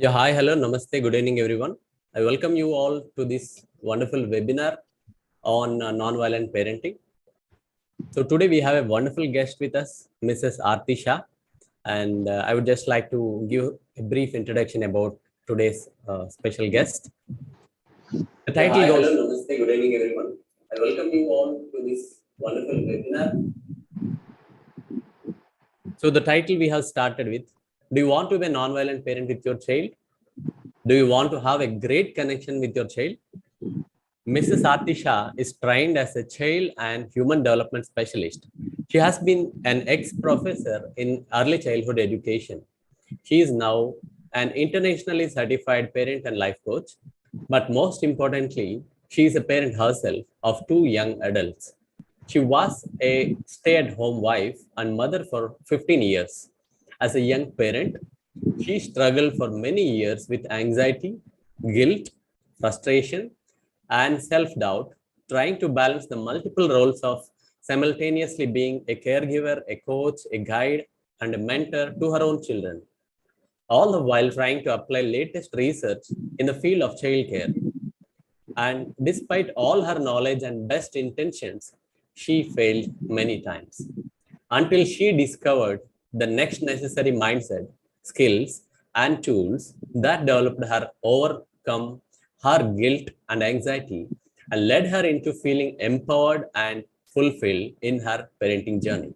Yeah, hi, hello, namaste, good evening, everyone. I welcome you all to this wonderful webinar on non-violent parenting. So today we have a wonderful guest with us, Mrs. Aarti Shah, and I would just like to give a brief introduction about today's special guest. The Yeah, title hi, goes. hello, namaste, good evening, everyone. I welcome you all to this wonderful webinar. So the title we have started with: do you want to be a non-violent parent with your child? Do you want to have a great connection with your child? Mrs. Aarti Shah is trained as a child and human development specialist. She has been an ex-professor in early childhood education. She is now an internationally certified parent and life coach. But most importantly, she is a parent herself of two young adults. She was a stay-at-home wife and mother for 15 years. As a young parent, she struggled for many years with anxiety, guilt, frustration, and self-doubt, trying to balance the multiple roles of simultaneously being a caregiver, a coach, a guide, and a mentor to her own children, all the while trying to apply latest research in the field of childcare. And despite all her knowledge and best intentions, she failed many times until she discovered the next necessary mindset, skills, and tools that developed her overcome her guilt and anxiety and led her into feeling empowered and fulfilled in her parenting journey.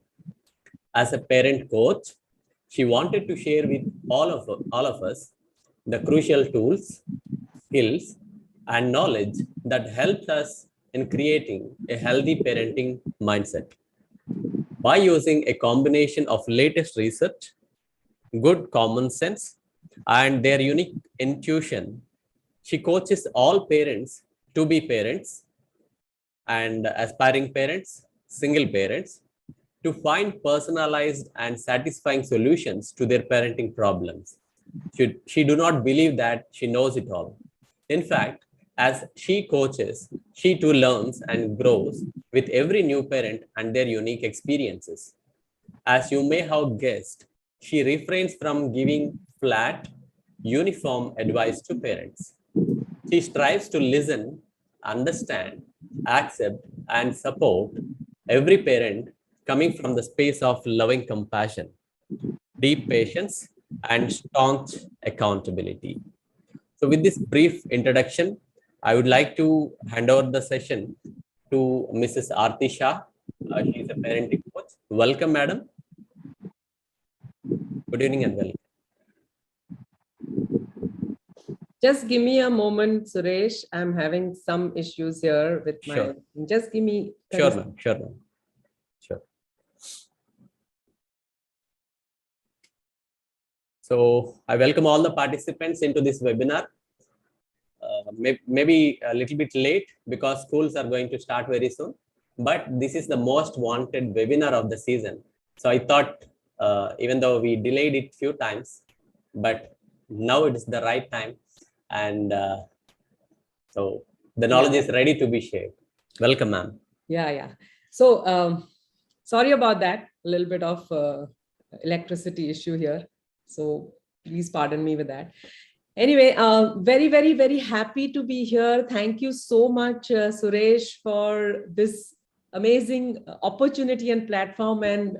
As a parent coach, she wanted to share with all of us the crucial tools, skills, and knowledge that helped us in creating a healthy parenting mindset. By using a combination of latest research, good common sense, and their unique intuition, she coaches all parents to be parents and aspiring parents, single parents, to find personalized and satisfying solutions to their parenting problems. She do not believe that she knows it all. In fact, as she coaches, she too learns and grows with every new parent and their unique experiences. As you may have guessed, she refrains from giving flat, uniform advice to parents. She strives to listen, understand, accept, and support every parent coming from the space of loving compassion, deep patience, and staunch accountability. So, with this brief introduction, I would like to hand over the session to Mrs. Aarti Shah. She is a parenting coach. Welcome, madam. Good evening and welcome. Just give me a moment, Suresh. I'm having some issues here with my. Sure. Just give me. Sure, ma'am. Sure, ma'am. Sure. So I welcome all the participants into this webinar. Maybe a little bit late because schools are going to start very soon, but this is the most wanted webinar of the season. So I thought, even though we delayed it few times, but now it is the right time. And so the knowledge is ready to be shared. Welcome, ma'am. Yeah. So sorry about that. A little bit of electricity issue here. So please pardon me with that. Anyway, very, very, very happy to be here. Thank you so much, Suresh, for this amazing opportunity and platform, and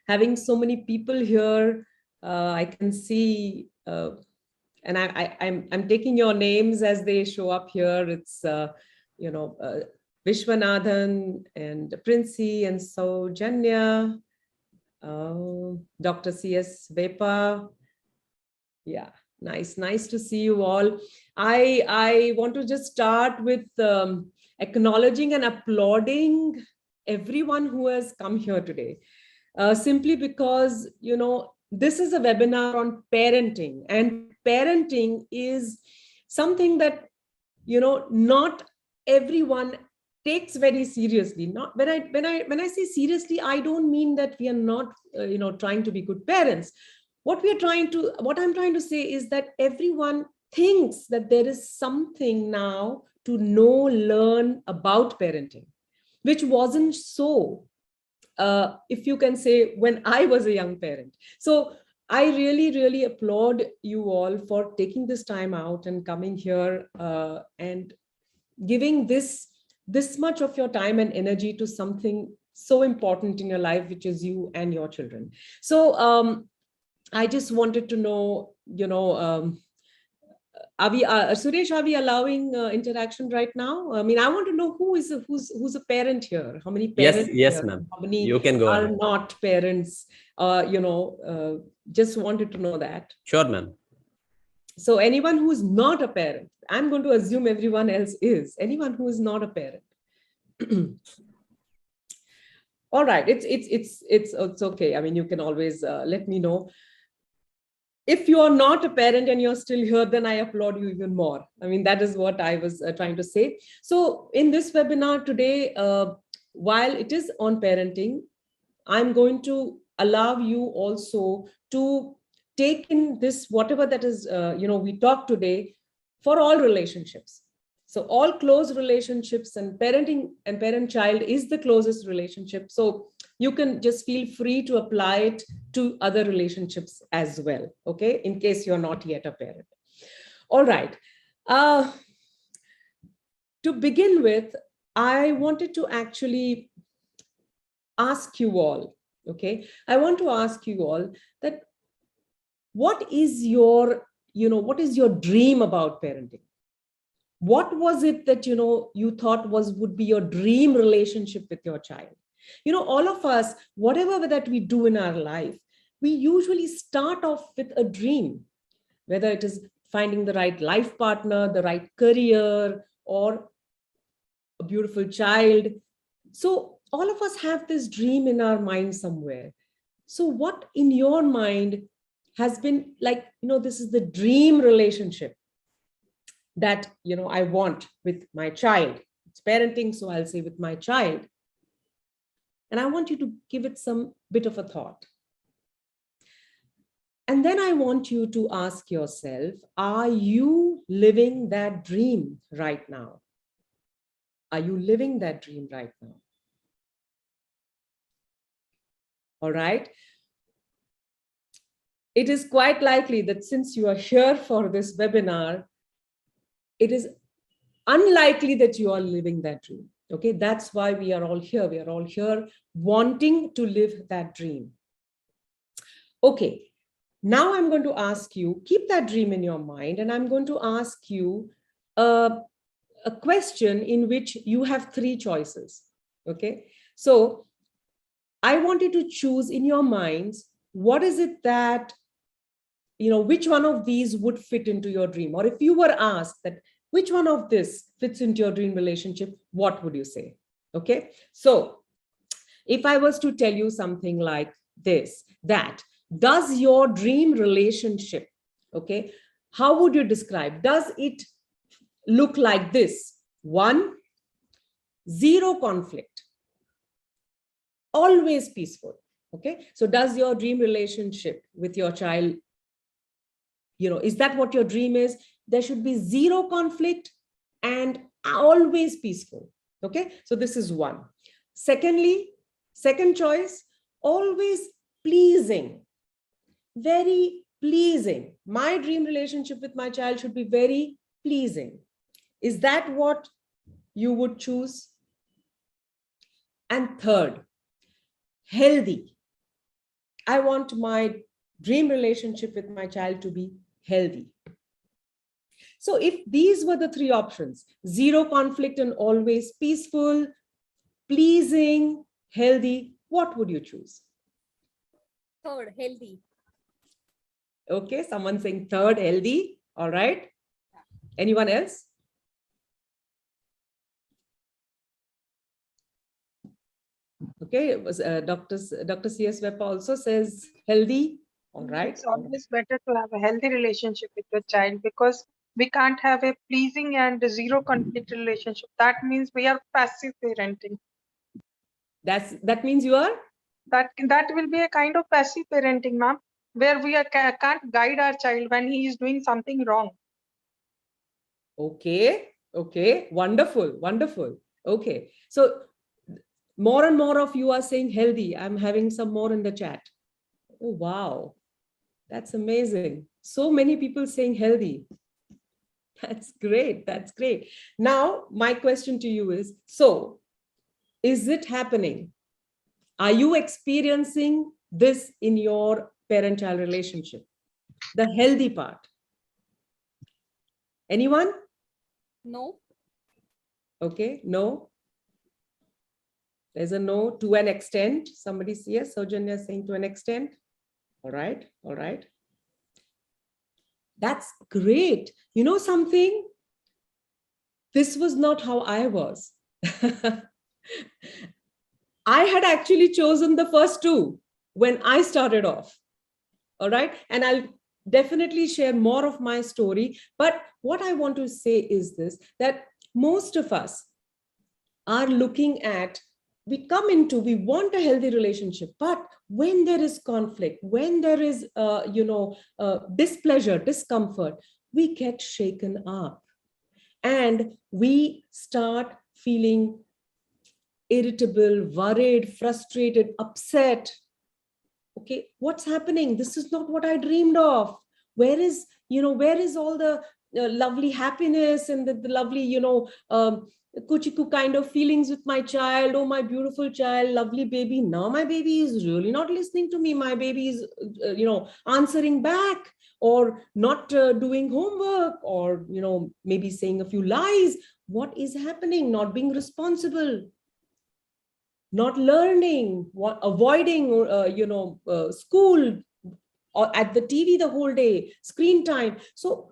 having so many people here. I can see, and I'm taking your names as they show up here. It's Vishwanathan and Princey and Soujanya, Dr. C.S. Vepa. Yeah. Nice to see you all. I want to just start with acknowledging and applauding everyone who has come here today, simply because, this is a webinar on parenting, and parenting is something that, not everyone takes very seriously. Not when I say seriously, I don't mean that we are not, trying to be good parents. What I'm trying to say is that everyone thinks that there is something now to learn about parenting, which wasn't so, if you can say, when I was a young parent. So I really, really applaud you all for taking this time out and coming here and giving this much of your time and energy to something so important in your life, which is you and your children. So I just wanted to know, Suresh, are we allowing interaction right now? I mean, I want to know who's a parent here. How many parents? Yes, here? ma'am. How many You can go are ahead. not parents? Just wanted to know that. Sure, ma'am. So anyone who is not a parent, I'm going to assume everyone else is. Anyone who is not a parent. All right, it's okay. I mean, you can always let me know. If you are not a parent and you're still here, then I applaud you even more. I mean, that is what I was trying to say. So in this webinar today, while it is on parenting, I'm going to allow you also to take in this, whatever that is, we talk today for all relationships. So all close relationships, and parenting and parent-child is the closest relationship. So you can just feel free to apply it to other relationships as well, okay, in case you're not yet a parent. All right. To begin with, I wanted to actually ask you all, okay, I want to ask you all that what is your dream about parenting? What was it that, you thought would be your dream relationship with your child? All of us, whatever that we do in our life, we usually start off with a dream, whether it is finding the right life partner, the right career, or a beautiful child. So all of us have this dream in our mind somewhere. So what in your mind has been like, this is the dream relationship that, I want with my child? It's parenting, so I'll say with my child. And I want you to give it some bit of a thought. And then I want you to ask yourself, are you living that dream right now? Are you living that dream right now? All right. It is quite likely that since you are here for this webinar, it is unlikely that you are living that dream. Okay, that's why we are all here. We are all here wanting to live that dream. Okay, now I'm going to ask you, keep that dream in your mind, and I'm going to ask you a question in which you have 3 choices. Okay, so I want you to choose in your minds, what is it that, which one of these would fit into your dream? Or if you were asked that, which one of this fits into your dream relationship, what would you say? Okay, so if I was to tell you something like this, that does your dream relationship, okay, how would you describe? Does it look like this? 1, 0 conflict, always peaceful. Okay, so does your dream relationship with your child, is that what your dream is? There should be 0 conflict and always peaceful. Okay, so this is 1. Secondly, second choice, always pleasing, very pleasing. My dream relationship with my child should be very pleasing. Is that what you would choose? And third, healthy. I want my dream relationship with my child to be healthy. So if these were the 3 options, 0 conflict and always peaceful, pleasing, healthy, what would you choose? Third, healthy. Okay, someone saying third, healthy. All right. Anyone else? Okay, it was Dr. C.S. Weppa also says healthy. All right. It's always better to have a healthy relationship with your child, because we can't have a pleasing and 0 conflict relationship. That means we are passive parenting. That means you are? That will be a kind of passive parenting, ma'am, where we can't guide our child when he is doing something wrong. Okay. Okay. Wonderful. Wonderful. Okay. So more and more of you are saying healthy. I'm having some more in the chat. Oh, wow. That's amazing. So many people saying healthy. That's great. That's great. Now, my question to you is, so is it happening? Are you experiencing this in your parent-child relationship? The healthy part. Anyone? No. Okay, no. There's a no to an extent. Somebody says yes, Saujanya is saying to an extent. All right, all right. That's great. You know something? This was not how I was. I had actually chosen the first two when I started off. All right. And I'll definitely share more of my story. But what I want to say is this, that most of us are looking at, we want a healthy relationship, but when there is conflict, when there is, displeasure, discomfort, we get shaken up and we start feeling irritable, worried, frustrated, upset. Okay, what's happening? This is not what I dreamed of. Where is all the lovely happiness and the lovely, kuchiku kind of feelings with my child? Oh, my beautiful child, lovely baby. Now my baby is really not listening to me. My baby is, answering back or not doing homework or, maybe saying a few lies. What is happening? Not being responsible, not learning, avoiding, school, or at the TV the whole day, screen time. So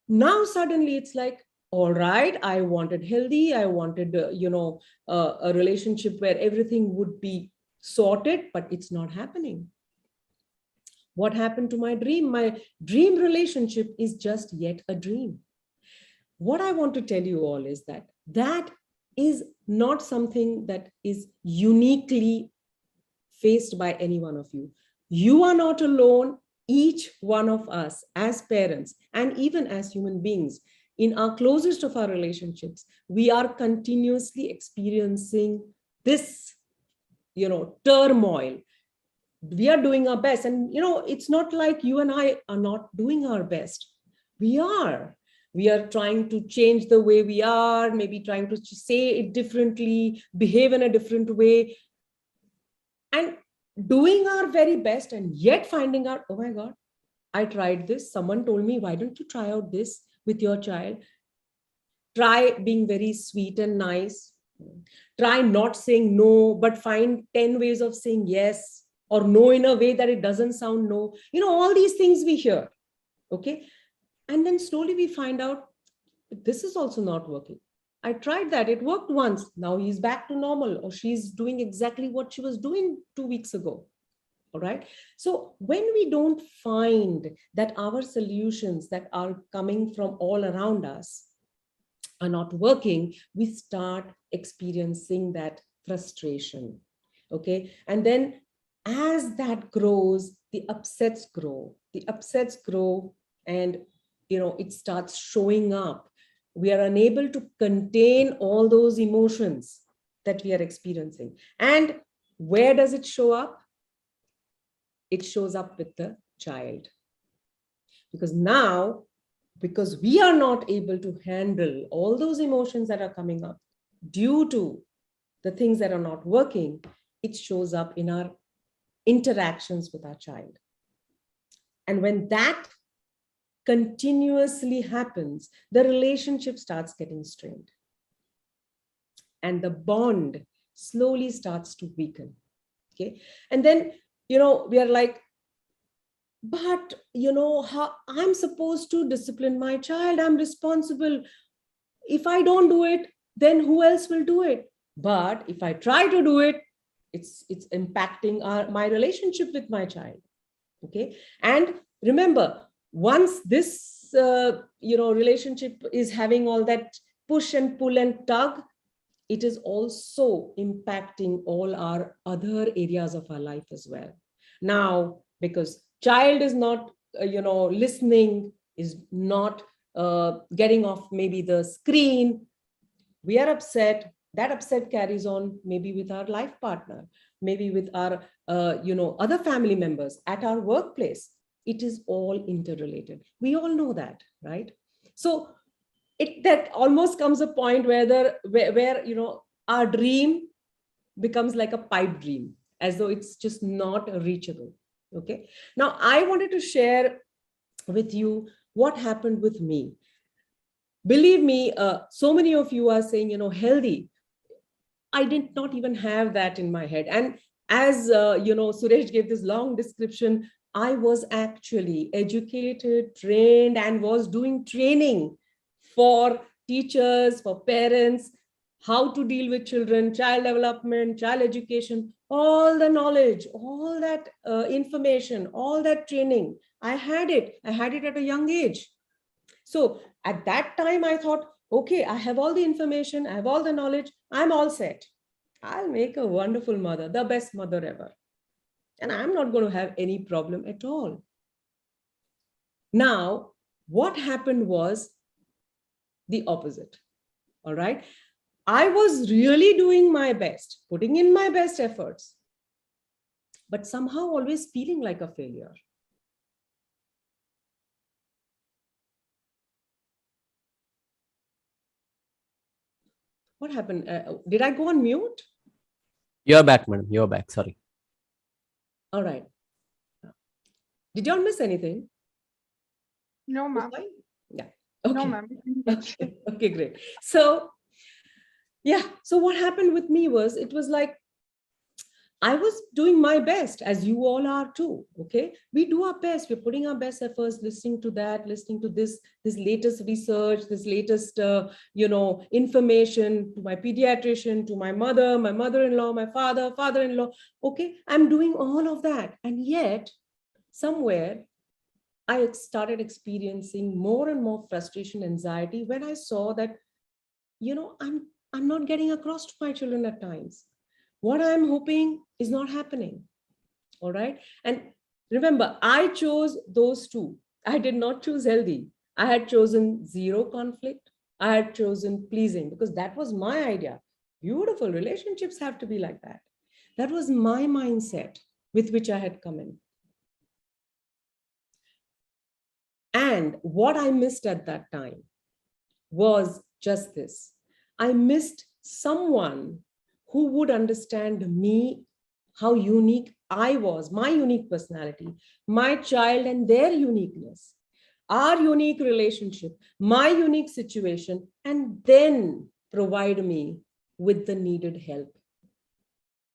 now suddenly it's like, all right, I wanted healthy. I wanted, a relationship where everything would be sorted, but it's not happening. What happened to my dream? My dream relationship is just yet a dream. What I want to tell you all is that is not something that is uniquely faced by any one of you. You are not alone. Each one of us as parents and even as human beings in our closest of our relationships, we are continuously experiencing this, turmoil. We are doing our best. And, it's not like you and I are not doing our best. We are trying to change the way we are, maybe trying to say it differently, behave in a different way, and doing our very best, and yet finding out, oh my God, I tried this. Someone told me, why don't you try out this with your child? Try being very sweet and nice. Try not saying no, but find 10 ways of saying yes or no in a way that it doesn't sound no. All these things we hear. Okay. And then slowly we find out this is also not working. I tried that. It worked once. Now he's back to normal, or she's doing exactly what she was doing 2 weeks ago. All right. So when we don't find that our solutions that are coming from all around us are not working, we start experiencing that frustration. Okay. And then as that grows, the upsets grow. And, it starts showing up. We are unable to contain all those emotions that we are experiencing. And where does it show up? It shows up with the child. Because we are not able to handle all those emotions that are coming up due to the things that are not working, it shows up in our interactions with our child. And when that continuously happens, the relationship starts getting strained. And the bond slowly starts to weaken. Okay. And then, we are like, but, how I'm supposed to discipline my child. I'm responsible. If I don't do it, then who else will do it? But if I try to do it, it's impacting my relationship with my child. Okay. And remember, once this, relationship is having all that push and pull and tug, it is also impacting all our other areas of our life as well. Now, because child is not, listening, is not getting off maybe the screen, we are upset. That upset carries on maybe with our life partner, maybe with our, other family members at our workplace. it is all interrelated. We all know that, right? So that almost comes a point where our dream becomes like a pipe dream, as though it's just not reachable. Okay. Now, I wanted to share with you what happened with me. Believe me, so many of you are saying, healthy. I did not even have that in my head. And as Suresh gave this long description, I was actually educated, trained, and was doing training for teachers, for parents, how to deal with children, child development, child education, all the knowledge, all that information, all that training. I had it at a young age. So at that time, I thought, okay, I have all the information, I have all the knowledge, I'm all set. I'll make a wonderful mother, the best mother ever. And I'm not going to have any problem at all. Now, what happened was the opposite. All right. I was really doing my best, putting in my best efforts, but somehow always feeling like a failure. What happened? Did I go on mute? You're back, madam. You're back. Sorry. All right. Did y'all miss anything? No, ma'am. Yeah. Okay. No, ma'am. Okay, great. So, yeah. So what happened with me was, it was like, I was doing my best, as you all are too. Okay. We do our best. We're putting our best efforts, listening to that, listening to this latest research, this latest, information, to my pediatrician, to my mother, my mother-in-law, my father-in-law. Okay. I'm doing all of that. And yet somewhere I started experiencing more and more frustration, anxiety, when I saw that, I'm not getting across to my children at times. What I'm hoping is not happening. All right. And remember, I chose those two. I did not choose healthy. I had chosen zero conflict. I had chosen pleasing, because that was my idea. Beautiful relationships have to be like that. That was my mindset with which I had come in. And what I missed at that time was just this. I missed someone who would understand me, how unique I was, my unique personality, my child and their uniqueness, our unique relationship, my unique situation, and then provide me with the needed help,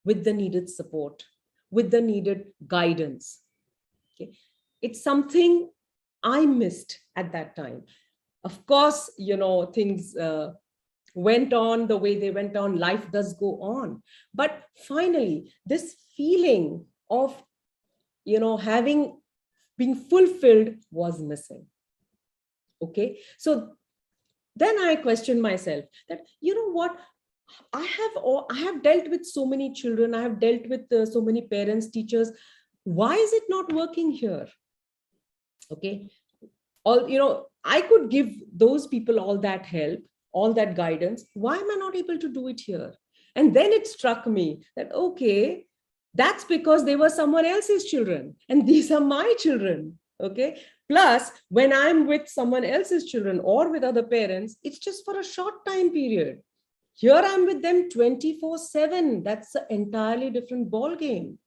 with the needed support, with the needed guidance. Okay. It's something I missed at that time. Of course, things went on the way they went on. Life does go on. But finally, this feeling of, having been fulfilled was missing. Okay. So then I questioned myself that, what? I have dealt with so many children. I have dealt with so many parents, teachers. Why is it not working here? Okay. I could give those people all that help, all that guidance. Why am I not able to do it here? And then it struck me that, okay, that's because they were someone else's children and these are my children. Okay. Plus, when I'm with someone else's children or with other parents, it's just for a short time period. Here I'm with them 24/7. That's an entirely different ball game.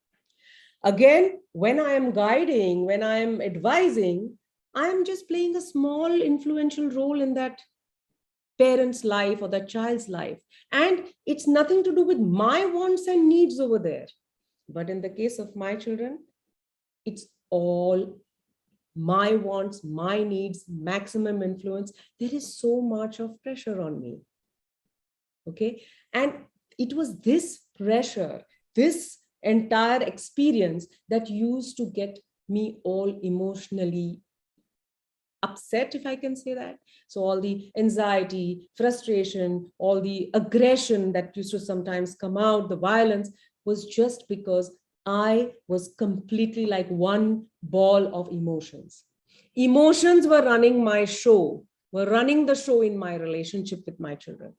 Again, when I am guiding, when I am advising, I'm just playing a small influential role in that parent's life or that child's life. And it's nothing to do with my wants and needs over there. But in the case of my children, it's all my wants, my needs, maximum influence. There is so much of pressure on me. Okay. And it was this pressure, this entire experience that used to get me all emotionally upset, if I can say that. So all the anxiety, frustration, all the aggression that used to sometimes come out, the violence, was just because I was completely like one ball of emotions. Emotions were running my show, were running the show in my relationship with my children.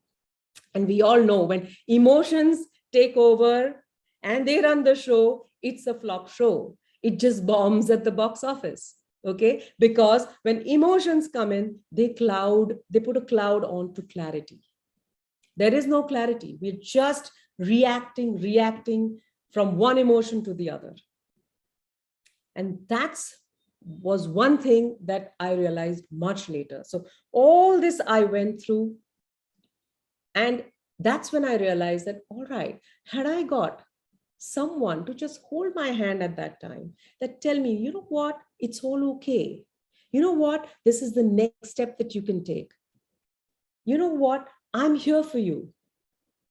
And we all know when emotions take over and they run the show, it's a flop show. it just bombs at the box office. Okay, because when emotions come in, they put a cloud onto clarity. There is no clarity. We're just reacting from one emotion to the other. And that's was one thing that I realized much later. So all this I went through, and that's when I realized that, all right, had I got someone to just hold my hand at that time, that tell me, you know what, it's all okay. You know what, this is the next step that you can take. You know what, I'm here for you.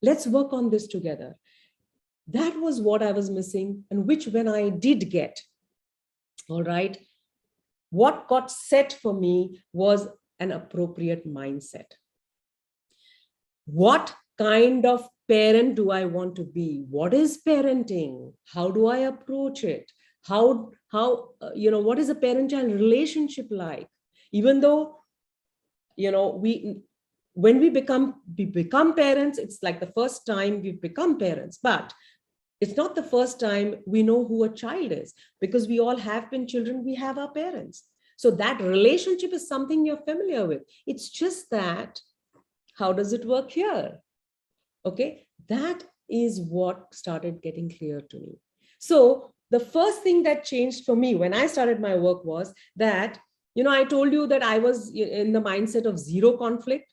Let's work on this together. That was what I was missing, and which when I did get, all right, what got set for me was an appropriate mindset. What kind of parent do I want to be? What is parenting? How do I approach it? What is a parent-child relationship like? Even though, when we become parents, it's like the first time we've become parents, but it's not the first time we know who a child is, because we all have been children, we have our parents. So that relationship is something you're familiar with. It's just that, how does it work here? Okay, that is what started getting clear to me. So the first thing that changed for me when I started my work was that, I told you that I was in the mindset of zero conflict.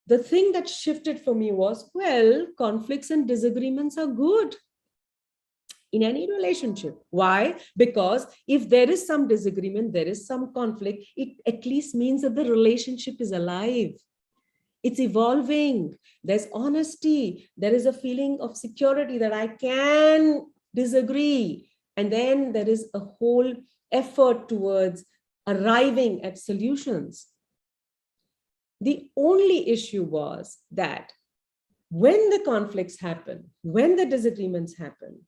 The thing that shifted for me was, well, conflicts and disagreements are good in any relationship. Why? Because if there is some disagreement, there is some conflict, it at least means that the relationship is alive. It's evolving. There's honesty. There is a feeling of security that I can disagree. And then there is a whole effort towards arriving at solutions. The only issue was that when the conflicts happen, when the disagreements happen,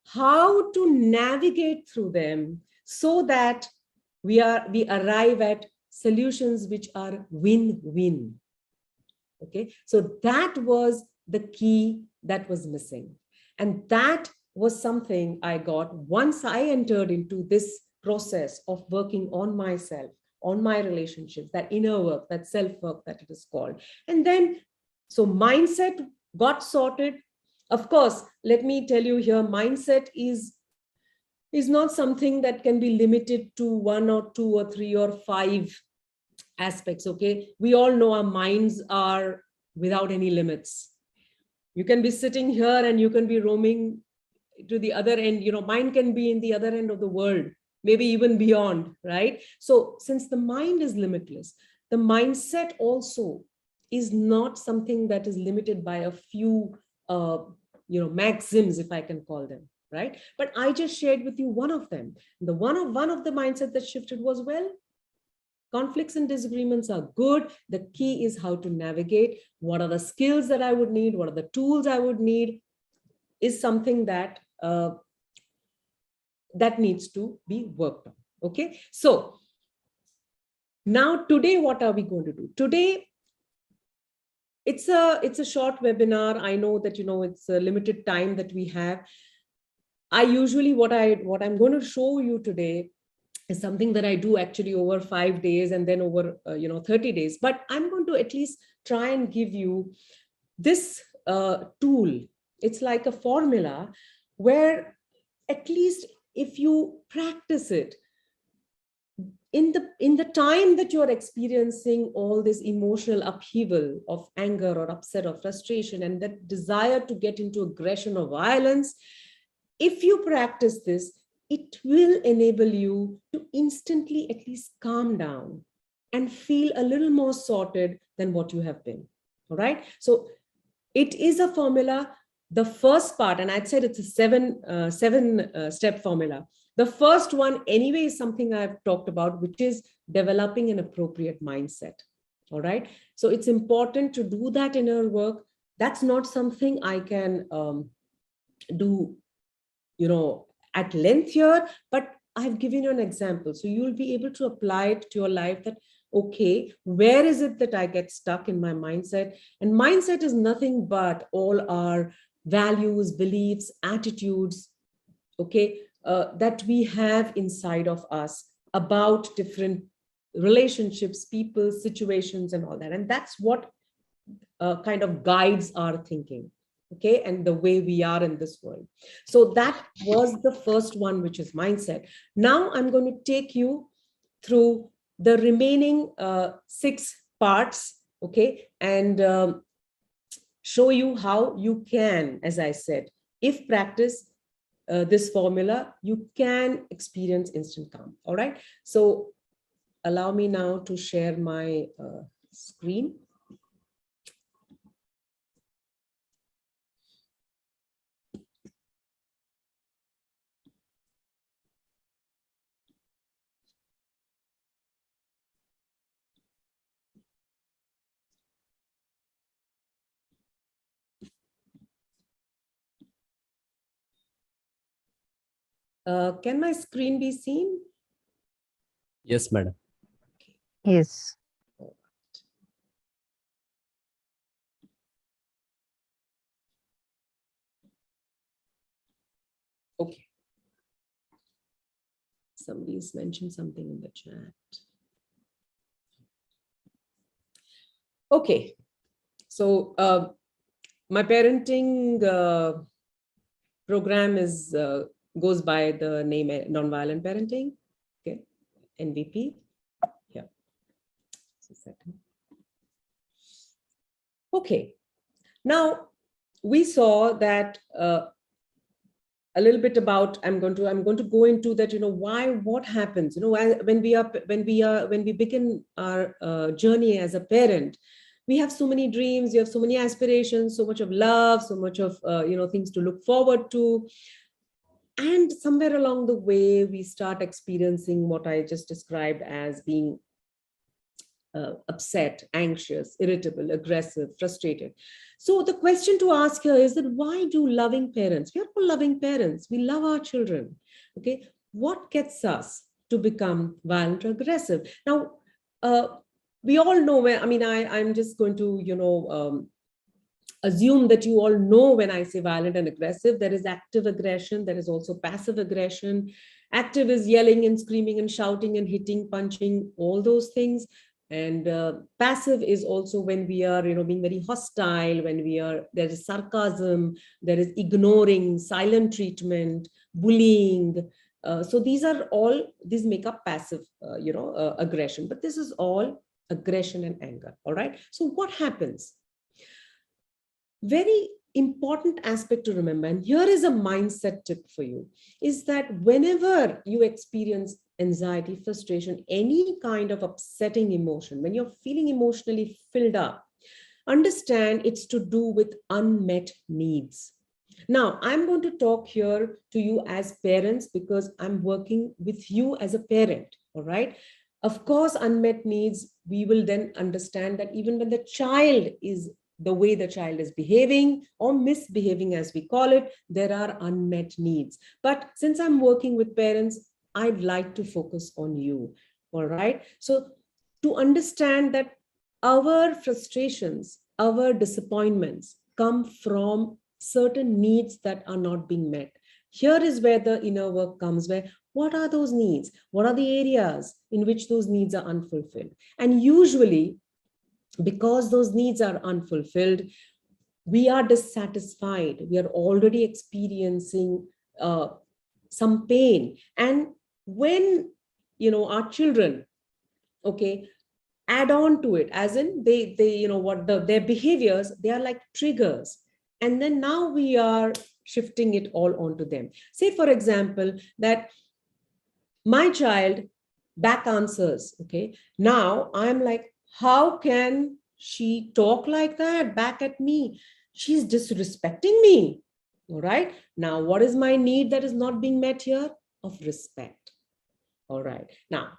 how to navigate through them so that we arrive at solutions which are win-win. Okay, so that was the key that was missing. And that was something I got once I entered into this process of working on myself, on my relationships, that inner work, that self-work that it is called. And then, so mindset got sorted. Of course, let me tell you here, mindset is not something that can be limited to 1 or 2 or 3 or 5 aspects. Okay, we all know our minds are without any limits. You can be sitting here and you can be roaming to the other end. Mind can be in the other end of the world, maybe even beyond, right? So since the mind is limitless, the mindset also is not something that is limited by a few maxims, if I can call them, right? But I just shared with you one of them. The one of the mindset that shifted was, well, conflicts and disagreements are good. The key is how to navigate. What are the skills that I would need? What are the tools I would need? Is something that that needs to be worked on. Okay, so now today, what are we going to do? Today, it's a short webinar. I know that it's a limited time that we have. I usually what I'm going to show you today is something that I do actually over 5 days and then over 30 days. But I'm going to at least try and give you this tool. It's like a formula where at least if you practice it in the time that you're experiencing all this emotional upheaval of anger or upset or frustration and that desire to get into aggression or violence, if you practice this, it will enable you to instantly at least calm down and feel a little more sorted than what you have been. All right. So it is a formula. The first part, and I'd said it's a seven step formula. The first one anyway is something I've talked about, which is developing an appropriate mindset. All right. So it's important to do that inner work. That's not something I can do, at length here, but I've given you an example. So you'll be able to apply it to your life that, okay, where is it that I get stuck in my mindset? And mindset is nothing but all our values, beliefs, attitudes, okay, that we have inside of us about different relationships, people, situations, and all that. And that's what kind of guides our thinking, okay, and the way we are in this world. So that was the first one, which is mindset. Now I'm going to take you through the remaining 6 parts, okay, and show you how you can, as I said, if practice this formula, you can experience instant calm. All right. So allow me now to share my screen. Can my screen be seen? Yes, madam. Yes. Okay. Somebody's mentioned something in the chat. Okay. So my parenting program is goes by the name Nonviolent Parenting. Okay. NVP. Yeah. Just a second. Okay. Now we saw that a little bit about, I'm going to go into that, what happens, when we begin our journey as a parent. We have so many dreams, we have so many aspirations, so much of love, so much of things to look forward to. And somewhere along the way, we start experiencing what I just described as being upset, anxious, irritable, aggressive, frustrated. So the question to ask here is that why do loving parents, we are all loving parents, we love our children, okay, what gets us to become violent or aggressive? Now, we all know where, I'm just going to, assume that you all know when I say violent and aggressive, there is active aggression, there is also passive aggression. Active is yelling and screaming and shouting and hitting, punching, all those things. And passive is also when we are, being very hostile, when there is sarcasm, there is ignoring, silent treatment, bullying. So these make up passive, aggression, but this is all aggression and anger. All right. So what happens? Very important aspect to remember, and here is a mindset tip for you, is that whenever you experience anxiety, frustration, any kind of upsetting emotion, when you're feeling emotionally filled up, understand it's to do with unmet needs. Now, I'm going to talk here to you as parents because I'm working with you as a parent, all right? Of course, unmet needs, we will then understand that even when the child is the way the child is behaving or misbehaving, as we call it, there are unmet needs. But since I'm working with parents, I'd like to focus on you. All right. So to understand that our frustrations, our disappointments come from certain needs that are not being met. Here is where the inner work comes, where what are those needs? What are the areas in which those needs are unfulfilled? And usually, because those needs are unfulfilled, we are dissatisfied. We are already experiencing some pain. And when, our children, okay, add on to it, as in they their behaviors, they are like triggers. And then now we are shifting it all onto them. Say, for example, that my child back answers, okay, now I'm like, how can she talk like that back at me? She's disrespecting me. All right. Now, what is my need that is not being met here? Of respect. All right. Now,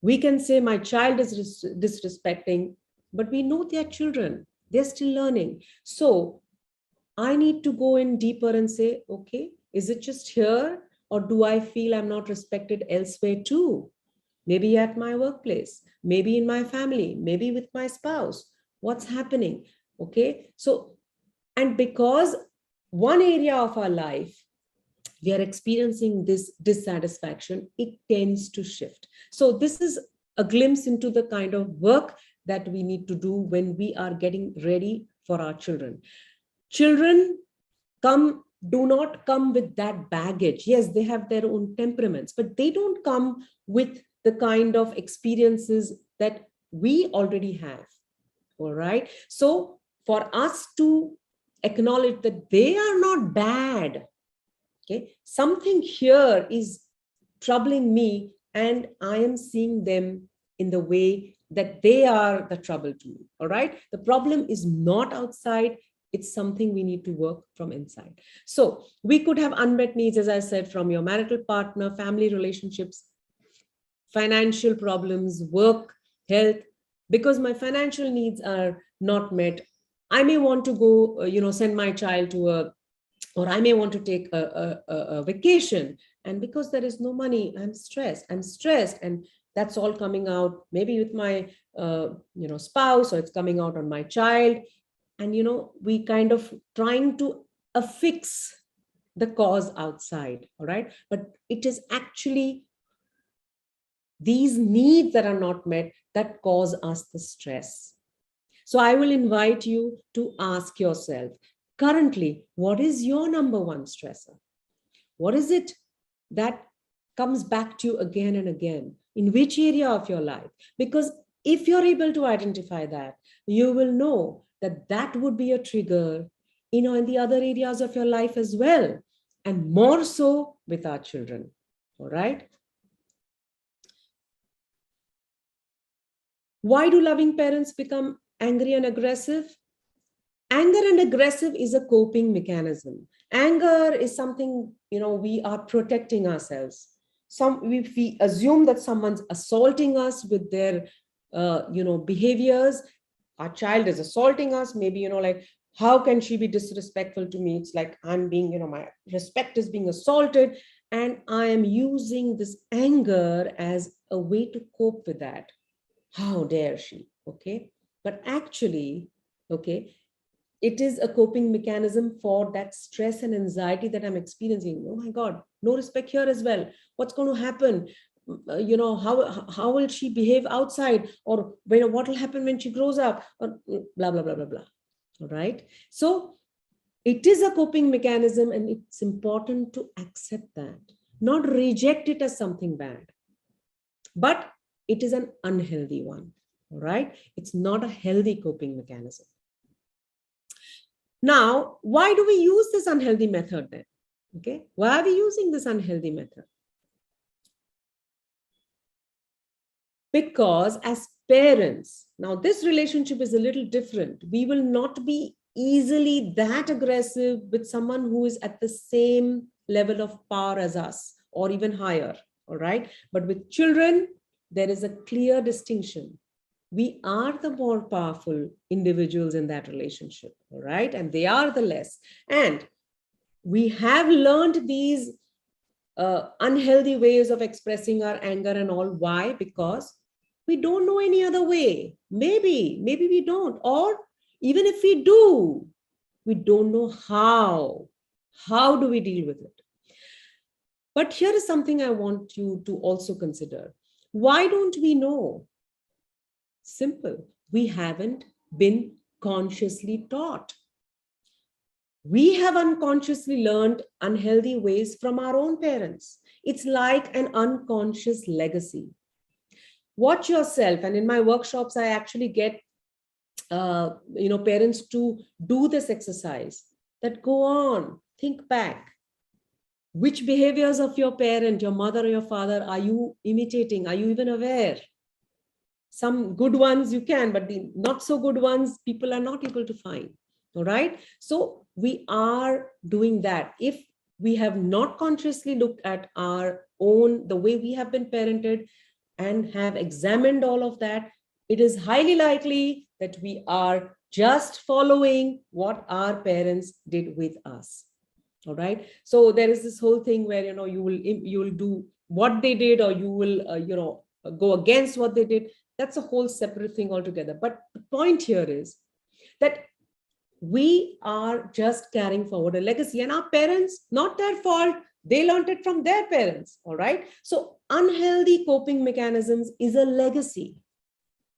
we can say my child is disrespecting, but we know they're children. They're still learning. So I need to go in deeper and say, okay, is it just here? Or do I feel I'm not respected elsewhere too? Maybe at my workplace, maybe in my family, maybe with my spouse. What's happening? Okay. So, and because one area of our life we are experiencing this dissatisfaction, it tends to shift. So this is a glimpse into the kind of work that we need to do when we are getting ready for our children. Children do not come with that baggage. Yes, they have their own temperaments, but they don't come with the kind of experiences that we already have. All right. So for us to acknowledge that they are not bad, okay, something here is troubling me, and I am seeing them in the way that they are the trouble to me. All right. The problem is not outside. It's something we need to work from inside. So we could have unmet needs, as I said, from your marital partner, family relationships, financial problems, work, health. Because my financial needs are not met, I may want to go, send my child to or I may want to take a vacation. And because there is no money, I'm stressed. And that's all coming out maybe with my, spouse, or it's coming out on my child. And, we kind of trying to affix the cause outside. All right. But it is actually these needs that are not met that cause us the stress. So I will invite you to ask yourself, currently, what is your number one stressor? What is it that comes back to you again and again? In which area of your life? Because if you're able to identify that, you will know that that would be a trigger, in the other areas of your life as well, and more so with our children. All right. Why do loving parents become angry and aggressive? Anger and aggressive is a coping mechanism. Anger is something, we are protecting ourselves. We assume that someone's assaulting us with their, behaviors. Our child is assaulting us. Maybe, like, how can she be disrespectful to me? It's like I'm being, my respect is being assaulted. And I am using this anger as a way to cope with that. How dare she? Okay. But actually, okay, it is a coping mechanism for that stress and anxiety that I'm experiencing. Oh my God, no respect here as well. What's going to happen? How will she behave outside? Or what will happen when she grows up? Or blah, blah, blah, blah, blah. All right. So it is a coping mechanism, and it's important to accept that, not reject it as something bad. But it is an unhealthy one. All right. It's not a healthy coping mechanism. Now, why do we use this unhealthy method then? Okay. Why are we using this unhealthy method? Because as parents, now this relationship is a little different. We will not be easily that aggressive with someone who is at the same level of power as us, or even higher. All right. But with children, there is a clear distinction. We are the more powerful individuals in that relationship, all right? And they are the less. And we have learned these unhealthy ways of expressing our anger and all. Why? Because we don't know any other way. Maybe we don't. Or even if we do, we don't know how. How do we deal with it? But here is something I want you to also consider. Why don't we know? Simple. We haven't been consciously taught. We have unconsciously learned unhealthy ways from our own parents. It's like an unconscious legacy. Watch yourself. And in my workshops, I actually get parents to do this exercise. That go on, think back. Which behaviors of your parent, your mother or your father, are you imitating? Are you even aware? Some good ones you can, but the not so good ones, people are not able to find. All right. So we are doing that. If we have not consciously looked at our own, the way we have been parented, and have examined all of that, it is highly likely that we are just following what our parents did with us. All right. So there is this whole thing where, you will do what they did, or you will, go against what they did. That's a whole separate thing altogether. But the point here is that we are just carrying forward a legacy, and our parents, not their fault. They learned it from their parents. All right. So unhealthy coping mechanisms is a legacy,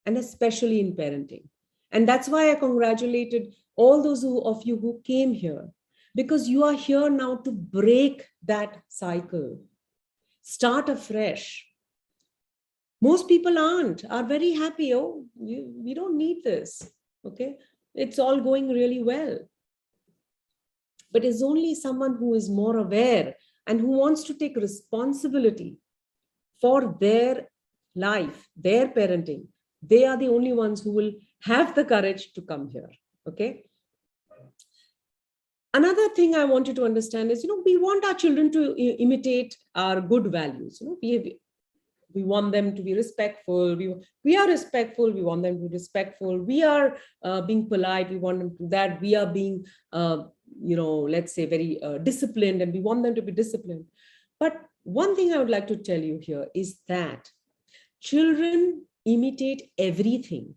and especially in parenting. And that's why I congratulated all those of you who came here, because you are here now to break that cycle, start afresh. Most people are very happy. Oh, we don't need this. Okay. It's all going really well. But it's only someone who is more aware and who wants to take responsibility for their life, their parenting. They are the only ones who will have the courage to come here. Okay. Another thing I want you to understand is, we want our children to imitate our good values. We want them to be respectful. We are respectful. We want them to be respectful. We are being polite. We want them to do that. We are being, let's say very disciplined, and we want them to be disciplined. But one thing I would like to tell you here is that children imitate everything.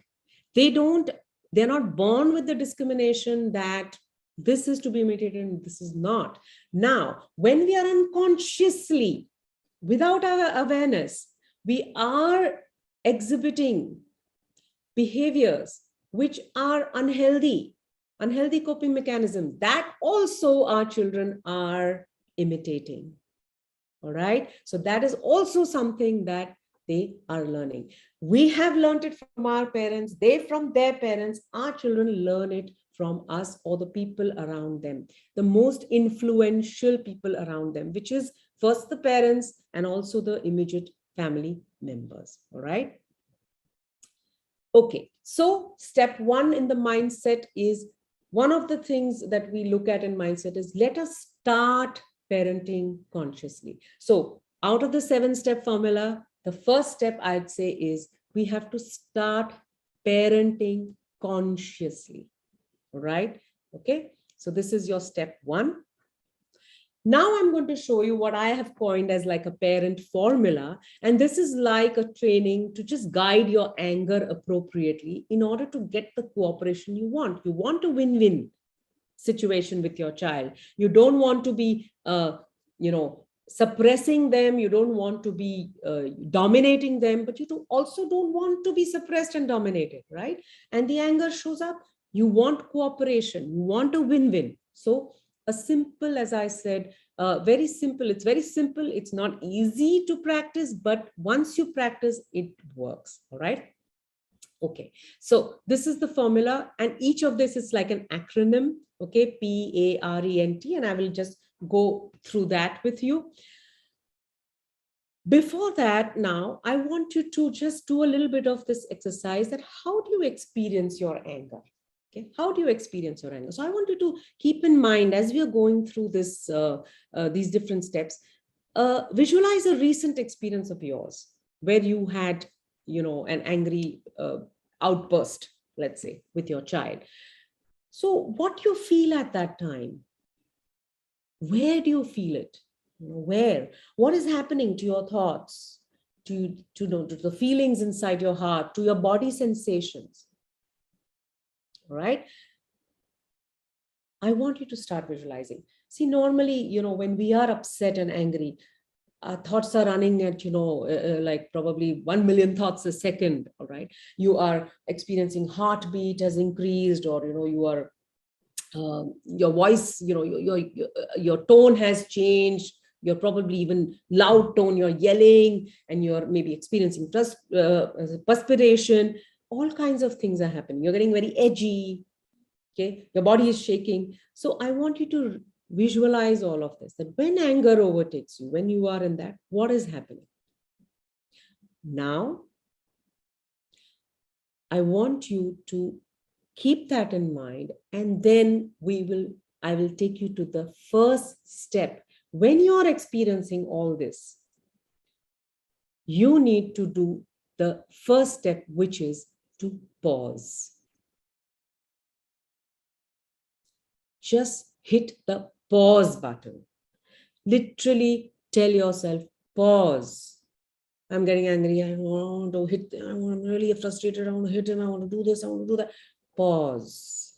They're not born with the discrimination that this is to be imitated and this is not. Now, when we are unconsciously, without our awareness, we are exhibiting behaviors which are unhealthy coping mechanisms that also our children are imitating. All right. So that is also something that they are learning. We have learned it from our parents, they from their parents, our children learn it from us or the people around them, the most influential people around them, which is first the parents and also the immediate family members. All right. Okay. So step one in the mindset is, one of the things that we look at in mindset is, let us start parenting consciously. So out of the 7-step formula, the first step I'd say is we have to start parenting consciously. All right. Okay. So this is your step one. Now I'm going to show you what I have coined as like a parent formula. And this is like a training to just guide your anger appropriately in order to get the cooperation you want. You want a win-win situation with your child. You don't want to be, suppressing them. You don't want to be dominating them, but you also don't want to be suppressed and dominated, right? And the anger shows up. You want cooperation. You want a win-win. So a simple, as I said, very simple. It's very simple. It's not easy to practice, but once you practice, it works. All right. Okay. So this is the formula, and each of this is like an acronym. Okay. PARENT, and I will just go through that with you. Before that, now I want you to just do a little bit of this exercise, that how do you experience your anger? Okay, how do you experience your anger? So I want you to keep in mind, as we are going through this, these different steps, visualize a recent experience of yours where you had, an angry outburst, let's say, with your child. So what you feel at that time? Where do you feel it? Where? What is happening to your thoughts, to the feelings inside your heart, to your body sensations? All right. I want you to start visualizing. See, normally, when we are upset and angry, our thoughts are running at, like probably 1 million thoughts a second. All right. You are experiencing heartbeat has increased, or, you are, your voice, your tone has changed. You're probably even loud tone, you're yelling, and you're maybe experiencing perspiration. All kinds of things are happening. You're getting very edgy. Okay. Your body is shaking. So I want you to visualize all of this, that when anger overtakes you, when you are in that, what is happening? Now, I want you to keep that in mind, and then I will take you to the first step. When you're experiencing all this, you need to do the first step, which is to pause. Just hit the pause button. Literally tell yourself, pause. I'm getting angry. I want to hit. I'm really frustrated. I want to hit him. I want to do this. I want to do that. Pause.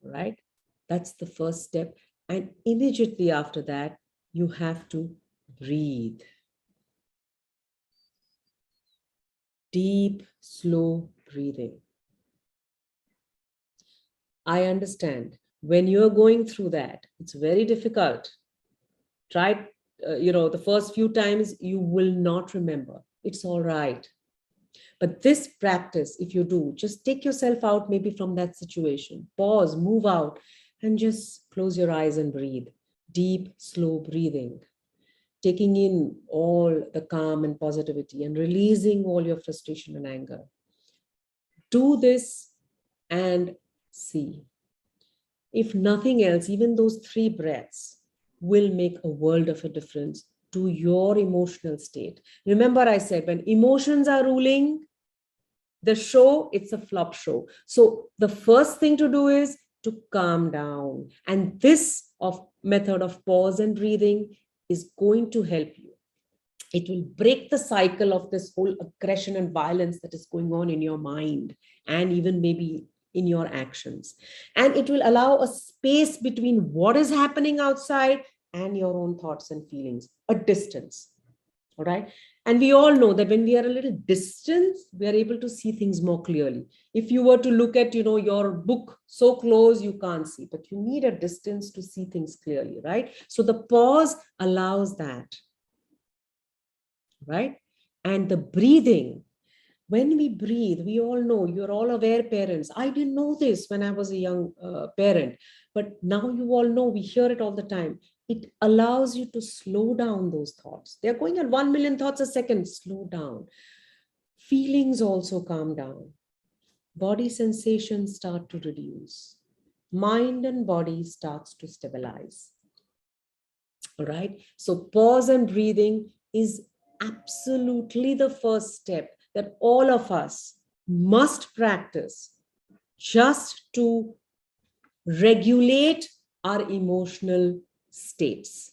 Right? That's the first step. And immediately after that, you have to breathe. Deep, slow breathing. I understand when you're going through that, it's very difficult. Try, the first few times you will not remember. It's all right. But this practice, if you do, just take yourself out maybe from that situation, pause, move out, and just close your eyes and breathe. Deep, slow breathing, taking in all the calm and positivity and releasing all your frustration and anger. Do this and see. If nothing else, even those 3 breaths will make a world of a difference to your emotional state. Remember, I said when emotions are ruling the show, it's a flop show. So the first thing to do is to calm down. And this method of pause and breathing is going to help you. It will break the cycle of this whole aggression and violence that is going on in your mind and even maybe in your actions. And it will allow a space between what is happening outside and your own thoughts and feelings, a distance. All right. And we all know that when we are a little distant, we are able to see things more clearly. If you were to look at, your book so close, you can't see, but you need a distance to see things clearly, right? So the pause allows that, right? And the breathing, when we breathe, we all know, you're all aware parents. I didn't know this when I was a young parent, but now you all know, we hear it all the time. It allows you to slow down those thoughts. They're going at 1 million thoughts a second. Slow down. Feelings also calm down. Body sensations start to reduce. Mind and body starts to stabilize. All right. So pause and breathing is absolutely the first step that all of us must practice just to regulate our emotional states.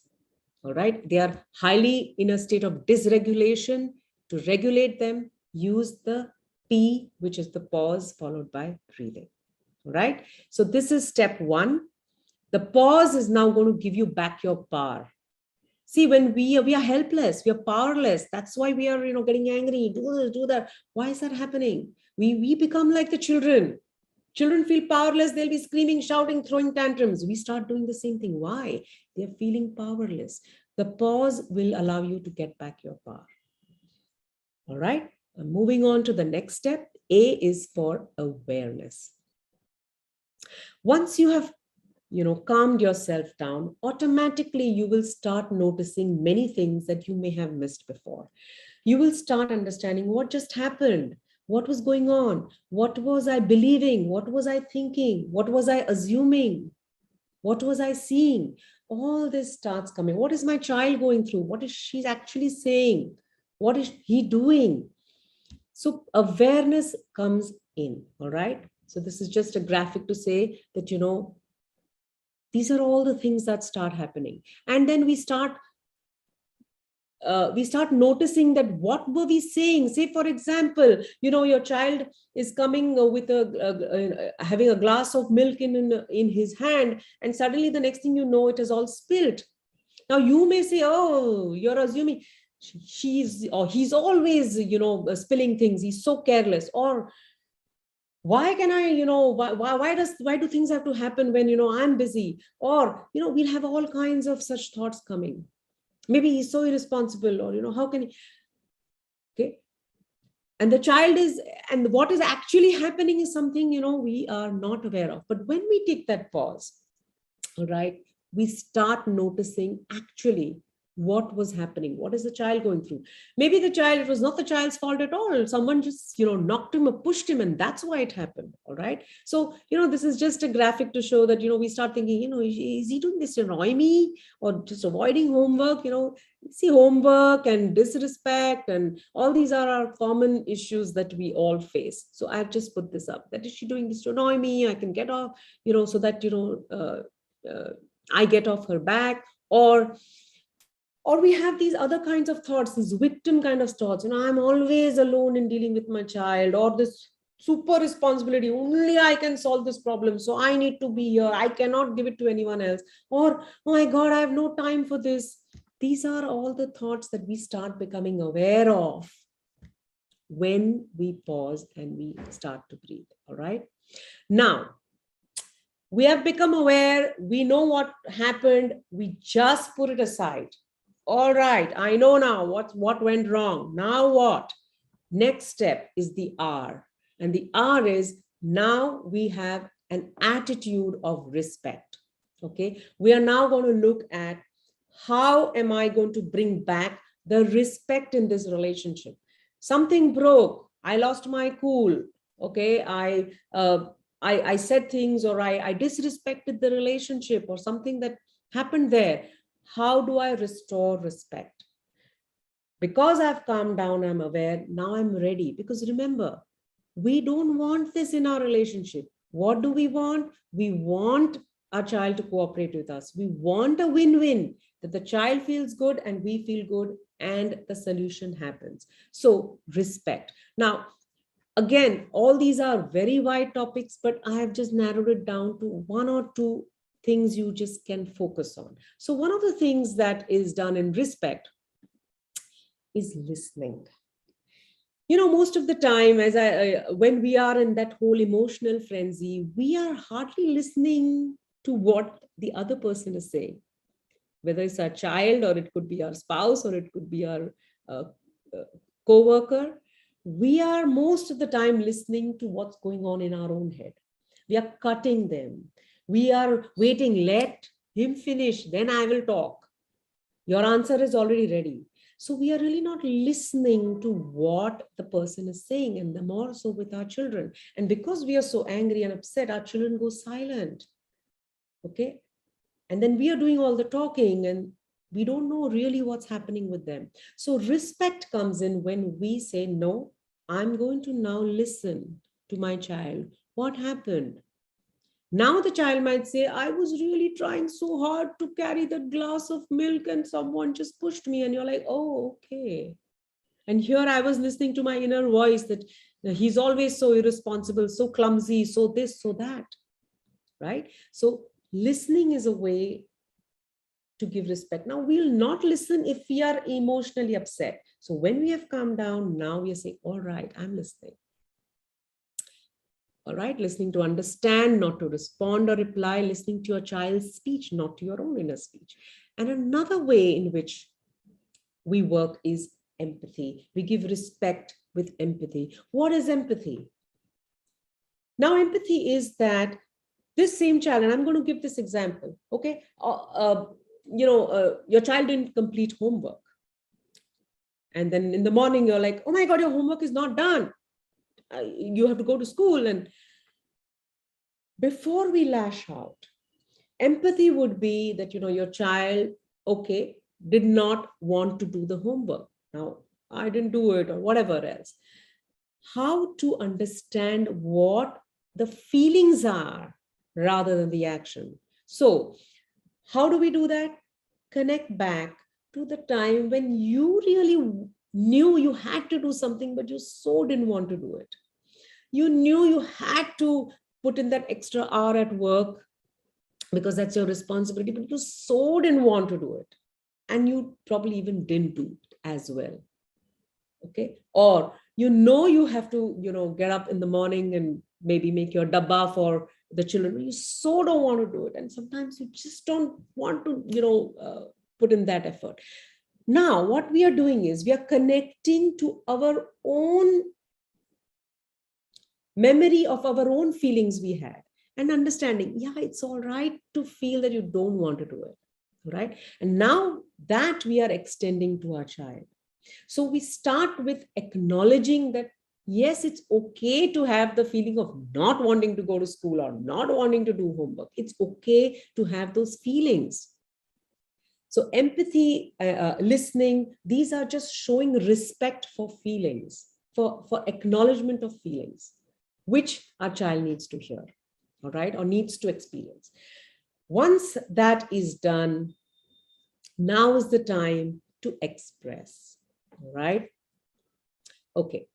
All right. They are highly in a state of dysregulation. To regulate them, use the P, which is the pause followed by breathing. All right. So this is step 1. The pause is now going to give you back your power. See, when we are helpless, we are powerless. That's why we are, getting angry, do this, do that. Why is that happening? We become like the children. Children feel powerless. They'll be screaming, shouting, throwing tantrums. We start doing the same thing. Why? They're feeling powerless. The pause will allow you to get back your power. All right. Moving on to the next step. A is for awareness. Once you have calmed yourself down, automatically you will start noticing many things that you may have missed before. You will start understanding what just happened, what was going on, what was I believing, what was I thinking, what was I assuming, what was I seeing. All this starts coming. What is my child going through? What is she actually saying? What is he doing? So awareness comes in. All right. So this is just a graphic to say that, these are all the things that start happening. And then we start noticing that what were we saying? Say, for example, your child is coming with having a glass of milk in his hand, and suddenly the next thing you know, it is all spilled. Now you may say, oh, you're assuming he's always, spilling things. He's so careless. Or why can I, why do things have to happen when, I'm busy? Or, we'll have all kinds of such thoughts coming. Maybe he's so irresponsible, or, how can he? Okay. And the child and what is actually happening is something, we are not aware of. But when we take that pause, all right, we start noticing actually what was happening. What is the child going through? Maybe it was not the child's fault at all. Someone just, knocked him or pushed him, and that's why it happened. All right. So, this is just a graphic to show that, we start thinking, is he doing this to annoy me or just avoiding homework? See, homework and disrespect and all these are our common issues that we all face. So I've just put this up, that is she doing this to annoy me? I can get off, so that, I get off her back. Or we have these other kinds of thoughts, these victim kind of thoughts. I'm always alone in dealing with my child, or this super responsibility. Only I can solve this problem. So I need to be here. I cannot give it to anyone else. Or, oh my God, I have no time for this. These are all the thoughts that we start becoming aware of when we pause and we start to breathe. All right. Now, we have become aware. We know what happened. We just put it aside. All right. I know now what went wrong. Now what? Next step is the R. And the R is now we have an attitude of respect. Okay. We are now going to look at how am I going to bring back the respect in this relationship? Something broke. I lost my cool. Okay. I said things, or I disrespected the relationship, or something that happened there. How do I restore respect? Because I've calmed down, I'm aware, now I'm ready. Because remember, we don't want this in our relationship. What do we want? We want our child to cooperate with us. We want a win-win, that the child feels good and we feel good and the solution happens. So respect. Now, again, all these are very wide topics, but I have just narrowed it down to one or two things you just can focus on. So one of the things that is done in respect is listening. You know, most of the time, when we are in that whole emotional frenzy, we are hardly listening to what the other person is saying, whether it's our child, or it could be our spouse, or it could be our co-worker. We are most of the time listening to what's going on in our own head. We are cutting them. We are waiting, let him finish, then I will talk. Your answer is already ready. So we are really not listening to what the person is saying, and the more so with our children. And because we are so angry and upset, our children go silent. Okay. And then we are doing all the talking and we don't know really what's happening with them. So respect comes in when we say, no, I'm going to now listen to my child. What happened? Now the child might say, I was really trying so hard to carry that glass of milk and someone just pushed me. And you're like, oh, okay. And here I was listening to my inner voice that he's always so irresponsible, so clumsy, so this, so that, right? So listening is a way to give respect. Now we'll not listen if we are emotionally upset. So when we have calmed down, now we say, all right, I'm listening. All right, listening to understand, not to respond or reply, listening to your child's speech, not to your own inner speech. And another way in which we work is empathy. We give respect with empathy. What is empathy? Now, empathy is that this same child, and I'm going to give this example, okay? Your child didn't complete homework. And then in the morning, you're like, oh my God, your homework is not done. You have to go to school. And before we lash out, empathy would be that, your child, okay, did not want to do the homework. Now, I didn't do it, or whatever else. How to understand what the feelings are rather than the action. So how do we do that? Connect back to the time when you really knew you had to do something, but you so didn't want to do it. You knew you had to put in that extra hour at work because that's your responsibility, but you so didn't want to do it. And you probably even didn't do it as well. Okay. Or, you have to, get up in the morning and maybe make your dabba for the children. You so don't want to do it. And sometimes you just don't want to, put in that effort. Now, what we are doing is we are connecting to our own memory of our own feelings we had, and understanding, yeah, it's all right to feel that you don't want to do it, right? And now that we are extending to our child. So we start with acknowledging that, yes, it's okay to have the feeling of not wanting to go to school or not wanting to do homework. It's okay to have those feelings. So empathy, listening, these are just showing respect for feelings, for acknowledgement of feelings, which our child needs to hear, all right, or needs to experience. Once that is done, now is the time to express, all right? Okay.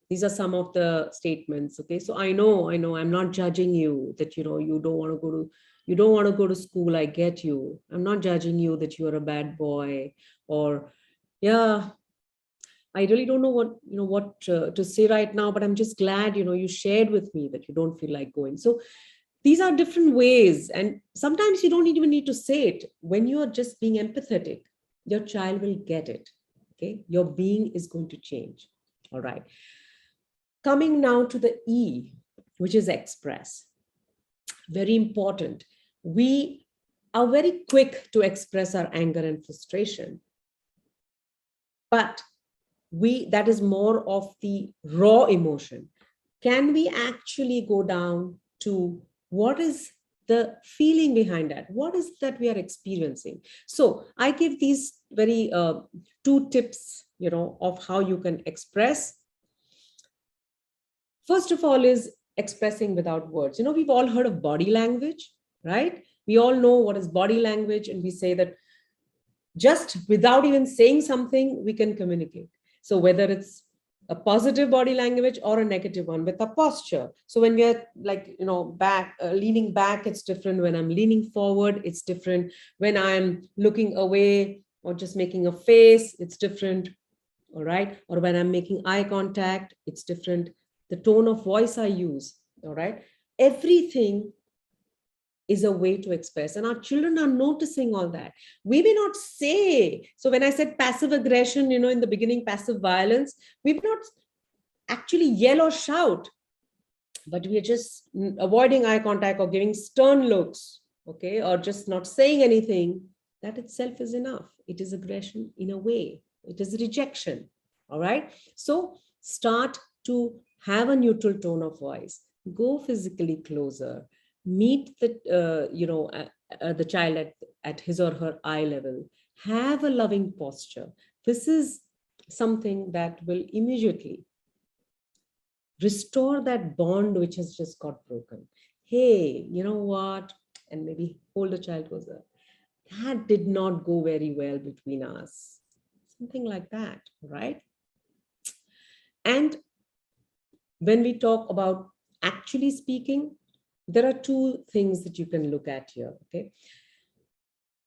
These are some of the statements. Okay, so I know, I'm not judging you that, you don't want to go to school. I get you. I'm not judging you that you're a bad boy, or yeah, I really don't know what to say right now, but I'm just glad, you shared with me that you don't feel like going. So these are different ways. And sometimes you don't even need to say it. When you are just being empathetic, your child will get it. Okay. Your being is going to change. All right. Coming now to the E, which is express. Very important. We are very quick to express our anger and frustration, but that is more of the raw emotion. Can we actually go down to what is the feeling behind that? What is that we are experiencing? So I give these very 2 tips, of how you can express. First of all is expressing without words. We've all heard of body language, right? We all know what is body language, and we say that just without even saying something, we can communicate. So whether it's a positive body language or a negative one, with a posture. So when we are like, leaning back, it's different. When I'm leaning forward, it's different. When I'm looking away or just making a face, it's different. All right. Or when I'm making eye contact, it's different. The tone of voice I use. All right. Everything is a way to express, and our children are noticing all that. We may not say. So when I said passive aggression, in the beginning, passive violence, we may not actually yell or shout, but we are just avoiding eye contact or giving stern looks, okay, or just not saying anything. That itself is enough. It is aggression in a way. It is rejection. All right. So start to have a neutral tone of voice. Go physically closer. Meet the child at his or her eye level. Have a loving posture. This is something that will immediately restore that bond which has just got broken. Hey, you know what? And maybe hold the child closer. That did not go very well between us. Something like that, right? And when we talk about actually speaking, there are 2 things that you can look at here, okay?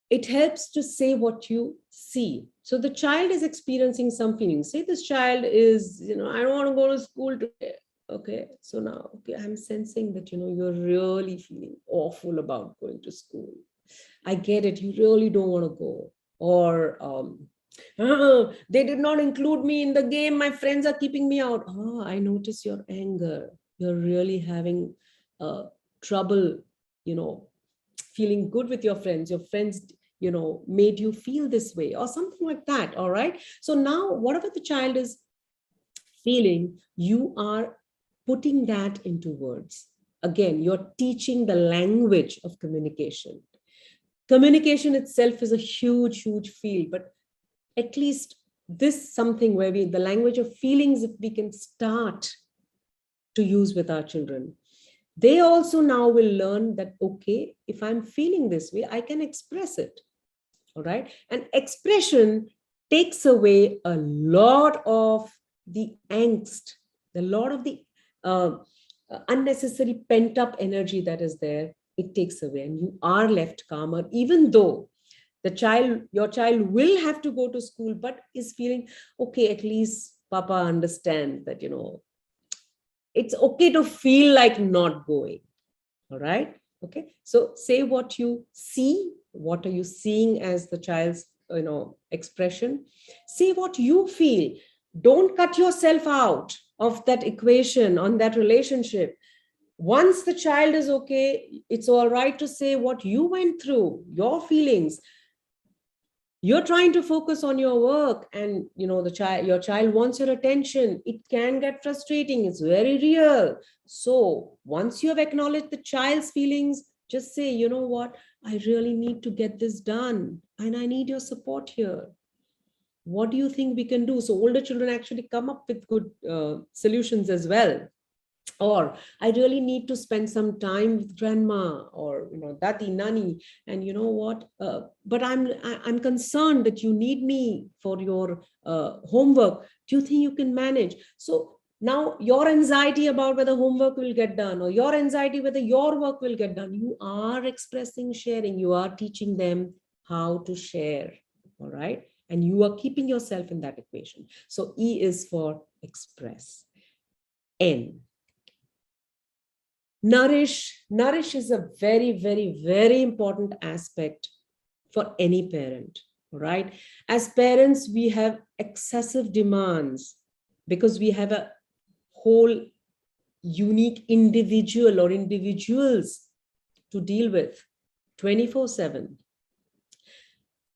It helps to say what you see. So the child is experiencing some feelings. Say this child is, I don't want to go to school today. Okay, so now, okay, I'm sensing that, you're really feeling awful about going to school. I get it. You really don't want to go. Or, they did not include me in the game. My friends are keeping me out. Oh, I notice your anger. You're really having trouble, feeling good with your friends. Your friends, made you feel this way or something like that. All right. So now, whatever the child is feeling, you are putting that into words. Again, you're teaching the language of communication. Communication itself is a huge, huge field, but at least this something where the language of feelings, if we can start to use with our children, they also now will learn that, okay, if I'm feeling this way, I can express it. All right. And expression takes away a lot of the angst, a lot of the unnecessary pent up energy that is there. It takes away, and you are left calmer, even though your child will have to go to school, but is feeling, okay, at least Papa understands that, it's okay to feel like not going. All right. Okay. So say what you see. What are you seeing as the child's, expression? Say what you feel. Don't cut yourself out of that equation, on that relationship. Once the child is okay, it's all right to say what you went through, your feelings. You're trying to focus on your work, and your child wants your attention. It can get frustrating. It's very real. So once you have acknowledged the child's feelings, just say, you know what, I really need to get this done, and I need your support here. What do you think we can do? So older children actually come up with good solutions as well. Or I really need to spend some time with grandma, or dati, nani, and you know what, but I'm concerned that you need me for your homework. Do you think you can manage? So Now, your anxiety about whether homework will get done or your anxiety whether your work will get done, you are expressing sharing. You are teaching them how to share. All right. And you are keeping yourself in that equation. So E is for express. N. Nourish. Nourish is a very, very, very important aspect for any parent. All right. As parents, we have excessive demands because we have a whole unique individual or individuals to deal with 24/7.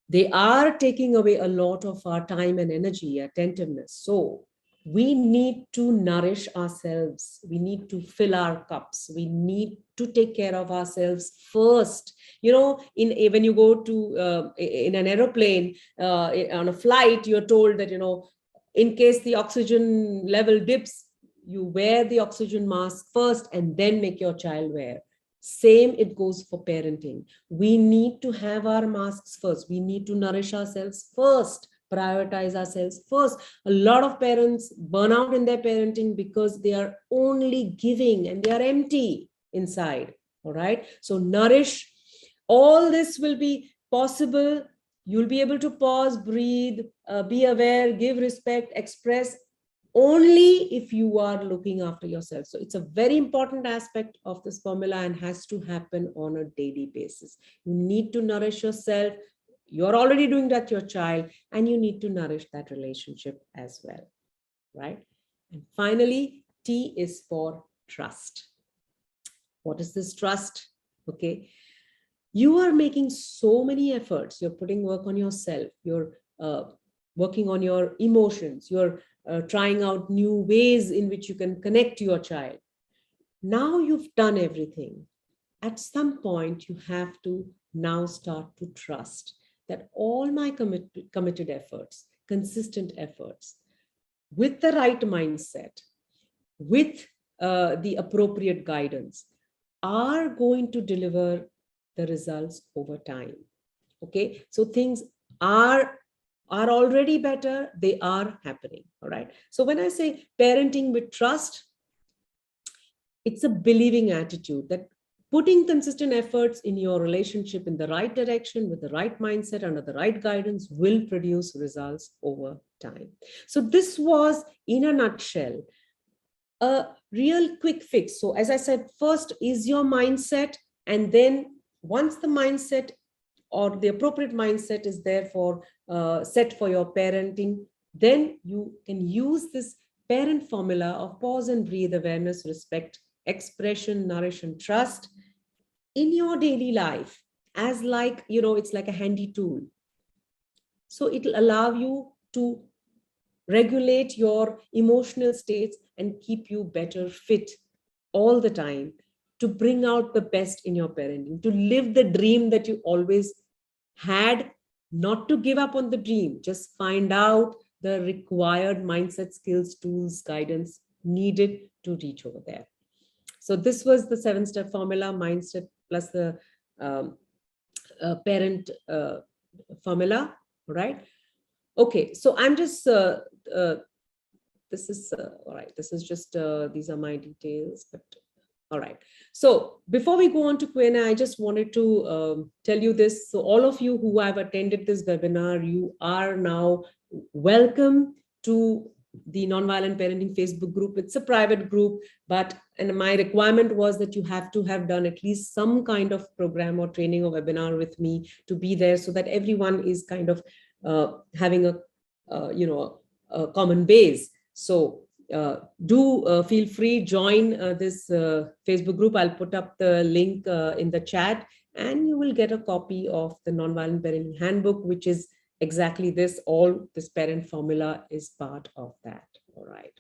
They are taking away a lot of our time and energy, attentiveness. So we need to nourish ourselves. We need to fill our cups. We need to take care of ourselves first. You know, when you go to in an aeroplane, on a flight, you're told that, you know, in case the oxygen level dips, you wear the oxygen mask first and then make your child wear. Same it goes for parenting. We need to have our masks first. We need to nourish ourselves first, prioritize ourselves first. A lot of parents burn out in their parenting because they are only giving and they are empty inside. All right. So nourish. All this will be possible. You'll be able to pause, breathe, be aware, give respect, express, only if you are looking after yourself. So it's a very important aspect of this formula and has to happen on a daily basis. You need to nourish yourself. You're already doing that to your child, and you need to nourish that relationship as well, right? And finally, T is for trust. What is this trust? Okay. You are making so many efforts. You're putting work on yourself. You're working on your emotions. You're trying out new ways in which you can connect to your child. Now you've done everything. At some point, you have to now start to trust that all my committed efforts, consistent efforts, with the right mindset, with the appropriate guidance, are going to deliver the results over time. Okay, so things are already better, they are happening. All right. So when I say parenting with trust, it's a believing attitude that putting consistent efforts in your relationship in the right direction with the right mindset under the right guidance will produce results over time. So this was, in a nutshell, a real quick fix. So as I said, first is your mindset, and then once the mindset or the appropriate mindset is there for set for your parenting, then you can use this parent formula of pause and breathe, awareness, respect, expression, nourish, and trust in your daily life as, like, you know, it's like a handy tool. So it'll allow you to regulate your emotional states and keep you better fit all the time, to bring out the best in your parenting, to live the dream that you always had, not to give up on the dream, just find out the required mindset, skills, tools, guidance needed to reach over there. So this was the 7-step formula, mindset plus the parent formula, right? Okay, so I'm just, this is, all right, this is just, these are my details, but all right. So before we go on to Q&A, I just wanted to tell you this. So all of you who have attended this webinar, you are now welcome to the Nonviolent Parenting Facebook group. It's a private group, and my requirement was that you have to have done at least some kind of program or training or webinar with me to be there, so that everyone is kind of having a, you know, a common base. So do feel free, join this Facebook group. I'll put up the link in the chat, and you will get a copy of the Nonviolent Parenting Handbook, which is exactly this. All this parent formula is part of that. All right.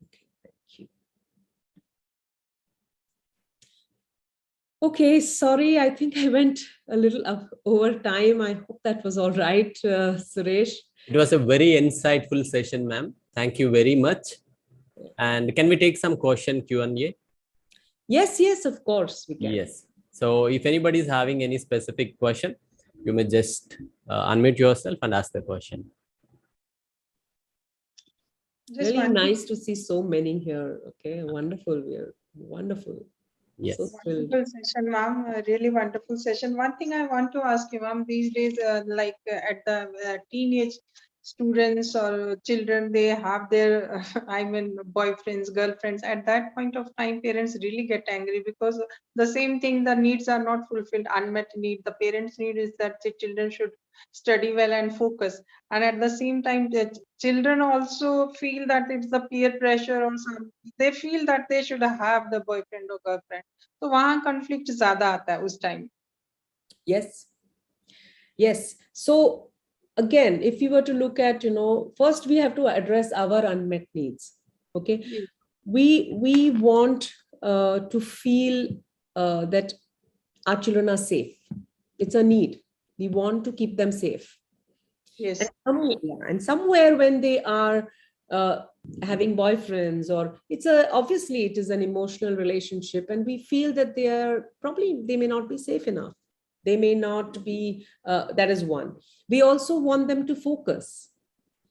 Okay, thank you. Okay, sorry, I think I went a little over time. I hope that was all right, Suresh. It was a very insightful session, ma'am. Thank you very much. And can we take some question Q&A? Yes, yes, of course we can. Yes. So if anybody is having any specific question, you may just unmute yourself and ask the question. Just Really one nice to see so many here. Okay, wonderful. We're wonderful. Yes. So thrilled. wonderful session, ma'am. A really wonderful session. One thing I want to ask you, ma'am, these days, at the teenage students or children, they have their, I mean, boyfriends, girlfriends. At that point of time, parents really get angry because the same thing, the needs are not fulfilled, unmet need. The parents' need is that the children should study well and focus. And at the same time, the children also feel that it's the peer pressure or some. They feel that they should have the boyfriend or girlfriend. तो वहां conflict ज्यादा आता है उस time. Yes. Yes. So again, if you were to look at, first we have to address our unmet needs. Okay. Yes. We want to feel that our children are safe. It's a need. We want to keep them safe. Yes. And somewhere when they are having boyfriends, or obviously it is an emotional relationship, and we feel that they may not be safe enough. They may not be, that is one. We also want them to focus.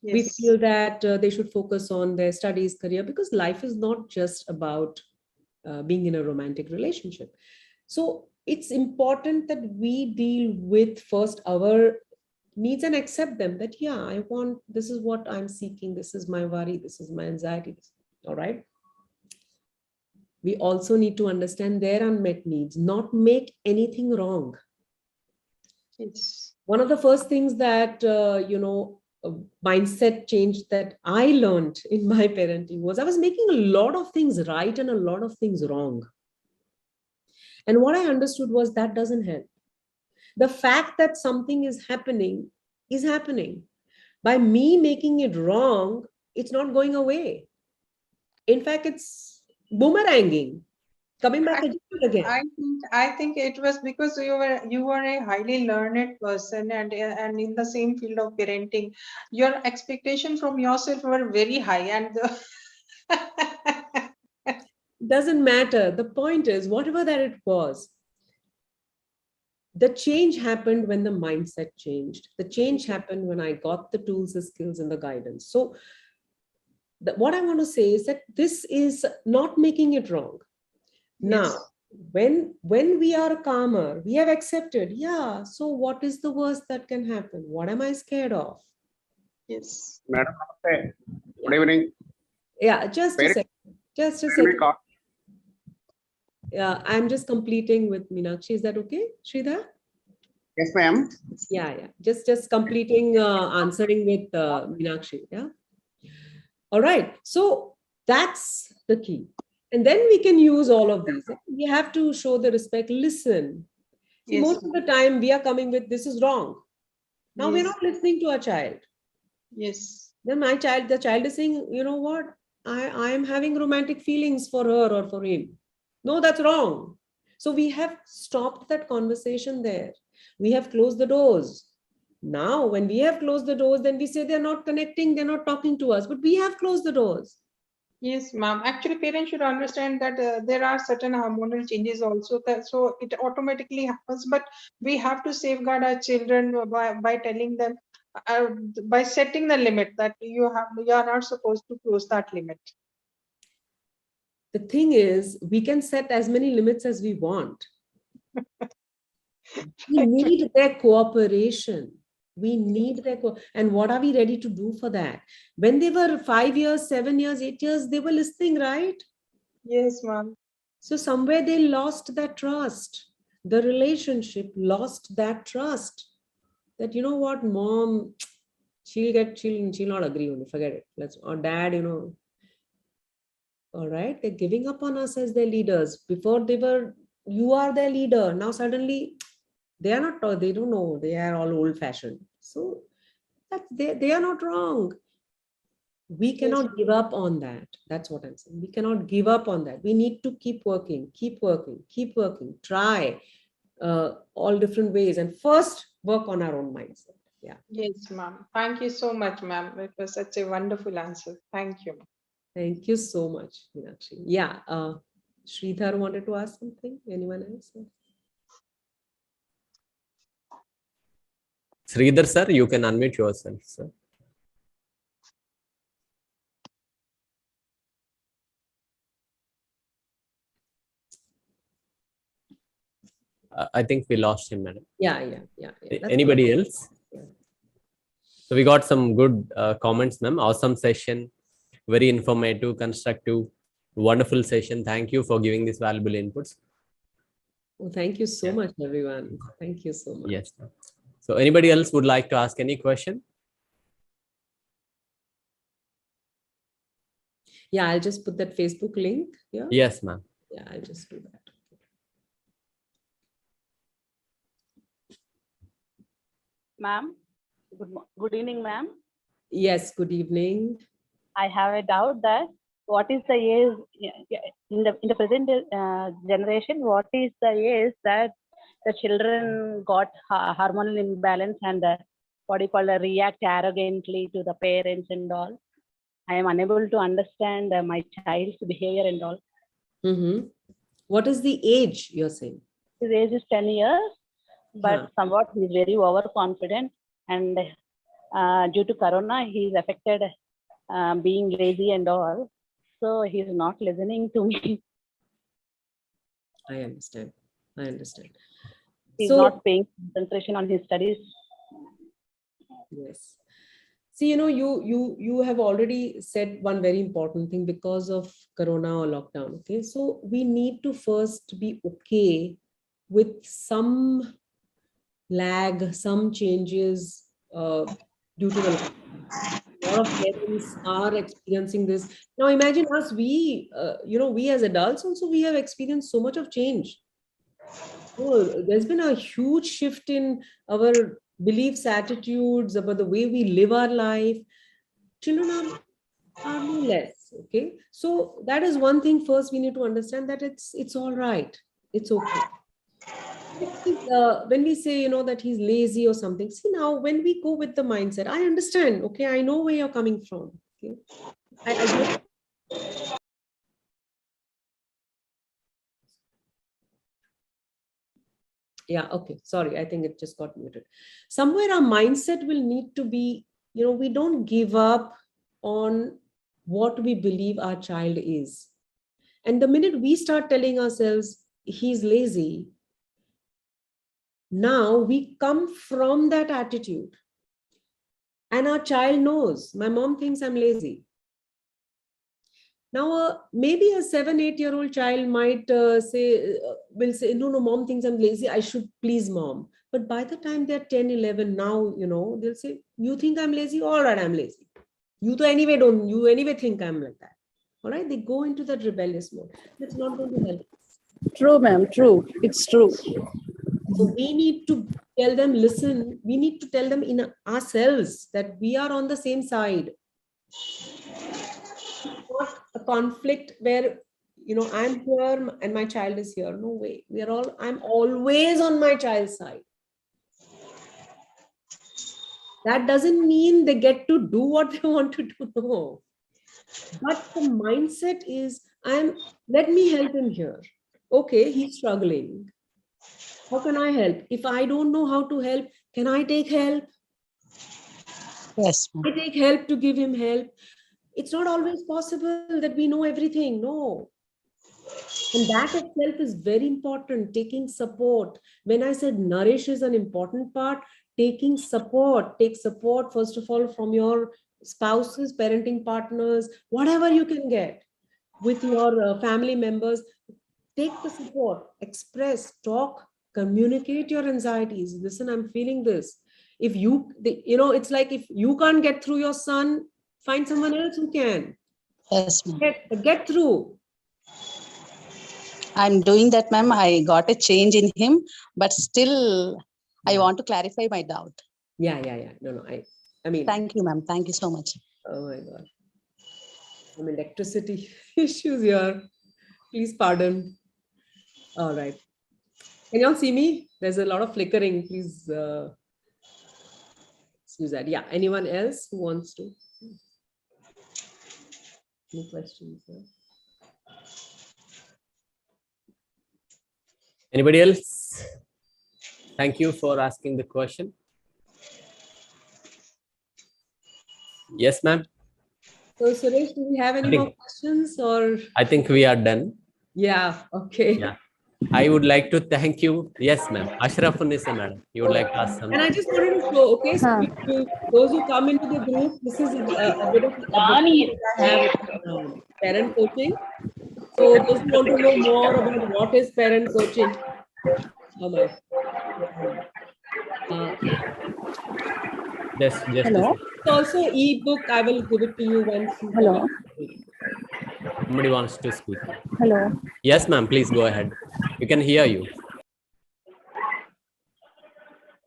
Yes. We feel that they should focus on their studies, career, because life is not just about being in a romantic relationship. So it's important that we deal with first our needs and accept them, that this is what I'm seeking, this is my worry, this is my anxiety. All right. We also need to understand their unmet needs, not make anything wrong. Yes. One of the first things that mindset change that I learned in my parenting was I was making a lot of things right and a lot of things wrong. And what I understood was that doesn't help. The fact that something is happening is happening. By me making it wrong, it's not going away. In fact, it's boomeranging, coming back again. I think it was because you were a highly learned person, and in the same field of parenting, your expectation from yourself were very high, and Doesn't matter. The point is, whatever that it was, the change happened when the mindset changed. The change happened when I got the tools, the skills, and the guidance. So what I want to say is that this is not making it wrong. Now, when we are calmer, we have accepted, so what is the worst that can happen? What am I scared of? Yes. Madam, good evening. Yeah, just a second. Just a second. Yeah, I'm just completing with Meenakshi. Is that okay, Sridhar? Yes, ma'am. Yeah. Just completing, answering with Meenakshi. Yeah. All right. So that's the key. And then we can use all of these. We have to show the respect. Listen. See, most of the time we are coming with, this is wrong. Now we're not listening to our child. Yes. Then the child is saying, you know what? I am having romantic feelings for her or for him. No, that's wrong. So we have stopped that conversation there. We have closed the doors. Now, when we have closed the doors, then we say they're not connecting, they're not talking to us, but we have closed the doors. Yes, ma'am. Actually, parents should understand that there are certain hormonal changes also, so it automatically happens. But we have to safeguard our children by telling them, by setting the limit that you are not supposed to cross that limit. The thing is, we can set as many limits as we want. We need their cooperation. We need their and what are we ready to do for that? When they were 5 years, 7 years, 8 years, they were listening, right? Yes, ma'am. So somewhere they lost that trust. The relationship lost that trust. That, you know what, mom, she'll not agree on it. Forget it. Or dad, all right, they're giving up on us as their leaders. Before you are their leader. Now suddenly they are not, they don't know, they are all old fashioned. So they are not wrong. We cannot give up on that. That's what I'm saying. We cannot give up on that. We need to keep working, try all different ways, and first work on our own mindset. Yeah. Yes, ma'am. Thank you so much, ma'am. It was such a wonderful answer. Thank you. Thank you so much, Meenakshi. Yeah. Sridhar wanted to ask something. Anyone else? Sridhar sir, you can unmute yourself, sir. I think we lost him, madam. Yeah. That's Anybody fine. else? So we got some good comments, ma'am. Awesome session, very informative, constructive, wonderful session. Thank you for giving these valuable inputs. Oh, thank you so Yeah. much, everyone. Thank you so much. Yes, ma'am. So anybody else would like to ask any question? Yeah, I'll just put that Facebook link here. Yes, ma'am. Yeah, I'll just do that. Ma'am, good evening, ma'am. Yes, good evening. I have a doubt that what is the age in the present generation? What is the age that the children got hormonal imbalance and what do you call react arrogantly to the parents and all? I am unable to understand my child's behavior and all. Mm-hmm. What is the age you're saying? His age is 10 years, but Huh. somewhat he's very overconfident, and due to corona he's affected being lazy and all, so he's not listening to me. I understand. He's So, not paying concentration on his studies. yes. See, you have already said one very important thing because of corona or lockdown. Okay, so we need to first be okay with some lag, some changes due to the lockdown. A lot of parents are experiencing this. Now imagine us, we as adults also, we have experienced so much of change. Oh, there's been a huge shift in our beliefs, attitudes, about the way we live our life. Children are no less. Okay, so that is one thing. First, we need to understand that it's all right. It's okay. When we say that he's lazy or something, see, now when we go with the mindset, I understand. Okay, I know where you're coming from. Okay, I yeah, okay, sorry, I think it just got muted. Somewhere our mindset will need to be, we don't give up on what we believe our child is. And the minute we start telling ourselves he's lazy, now we come from that attitude, and our child knows my mom thinks I'm lazy. Now, maybe a 7-8-year-old child might will say, no, mom thinks I'm lazy. I should please mom. But by the time they're 10, 11, now, they'll say, you think I'm lazy? All right, I'm lazy. You anyway think I'm like that. All right, they go into that rebellious mode. That's not going to help. True, ma'am. True. It's true. So we need to tell them, listen, we need to tell them in ourselves that we are on the same side. Not a conflict where I'm here and my child is here. No way. I'm always on my child's side. That doesn't mean they get to do what they want to do. No. But the mindset is, let me help him here. Okay, he's struggling. How can I help? If I don't know how to help, can I take help? Yes, ma'am. I take help to give him help. It's not always possible that we know everything. No. And that itself is very important. Taking support. When I said nourish is an important part, taking support. Take support, first of all, from your spouses, parenting partners, whatever you can get with your family members. Take the support, express, talk, communicate your anxieties. Listen, I'm feeling this. If it's like if you can't get through your son, find someone else who can. Yes, ma'am. Get through. I'm doing that, ma'am. I got a change in him, but still I want to clarify my doubt. Yeah. No. I mean, Thank you, ma'am. Thank you so much. oh my God. Some electricity issues here. Please pardon. All right. Can you all see me? There's a lot of flickering. Please excuse that. Yeah. Anyone else who wants to? Any questions? Anybody else? Thank you for asking the question. Yes, ma'am. So Suresh, do we have any more questions or? I think we are done. Yeah. Okay. Yeah. I would like to thank you. Yes, ma'am. Ashrafun-Nisa, madam. You would like to ask something? And I just wanted to show, okay, so Huh. those who come into the group, this is a bit of opportunity I have in parent coaching. So those who want to know more about what is parent coaching, oh my. Just Hello. It's also ebook. I will give it to you once. Hello. somebody wants to speak. Hello. Yes, ma'am. Please go ahead. We can hear you.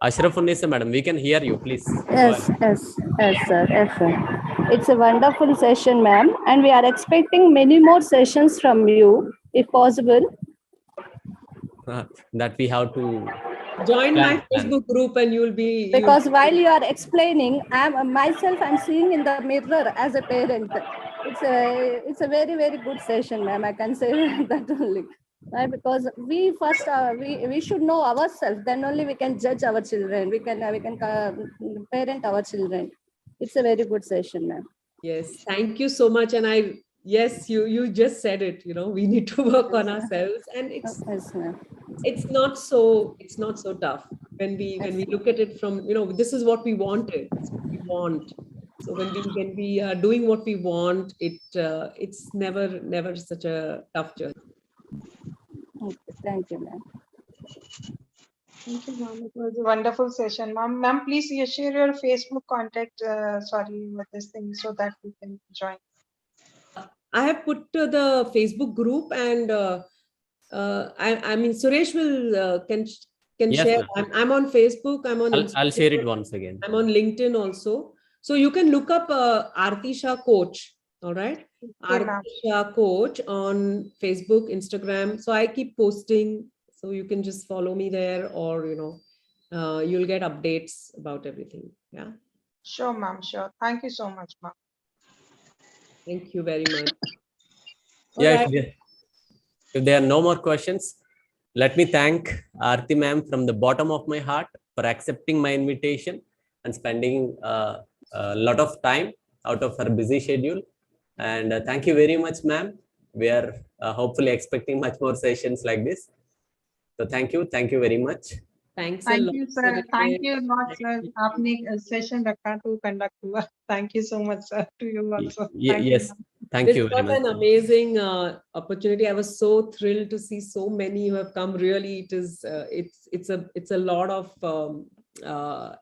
Ashrafun-Nisa, madam. We can hear you. Please. Yes, sir. Yes, sir. It's a wonderful session, ma'am, and we are expecting many more sessions from you, if possible. That we have to Join my plan. Facebook group and you'll be. Because while you are explaining, I'm seeing in the mirror as a parent. It's a very, very good session, ma'am. I can say that only. Right? Because we first we should know ourselves, then only we can judge our children. We can parent our children. It's a very good session, ma'am. Yes, thank you so much. And yes, you just said it. We need to work on ourselves, and Yes, ma'am. it's not so tough when we look at it from this is what we wanted. This is what we want. So when we are doing what we want, it's never such a tough journey. Okay, thank you, ma'am. Thank you, ma'am. It was a wonderful session. Ma'am, please share your Facebook contact, with this thing so that we can join. I have put the Facebook group, and I mean Suresh will can Yes, share. ma'am. I'm on Facebook. I'm on. I'll share it once again. I'm on LinkedIn also. So you can look up Aarti Shah Coach. All right. Okay, ma'am. Aarti Shah Coach on Facebook, Instagram. So I keep posting. So you can just follow me there, or you'll get updates about everything. Yeah. Sure, ma'am. Sure. Thank you so much, ma'am. Thank you very much. Yeah, Alright. if there are no more questions, let me thank Aarti ma'am from the bottom of my heart for accepting my invitation and spending a lot of time out of her busy schedule. And thank you very much, ma'am. We are hopefully expecting much more sessions like this. So thank you very much. Thanks a Thank lot. you, sir. Thank you a lot, sir. आपने session रखा to conduct हुआ. Thank you so much, sir. To you also. Thank Yes, you, thank This you very was much. an amazing opportunity. I was so thrilled to see so many who have come. Really, it is it's a lot of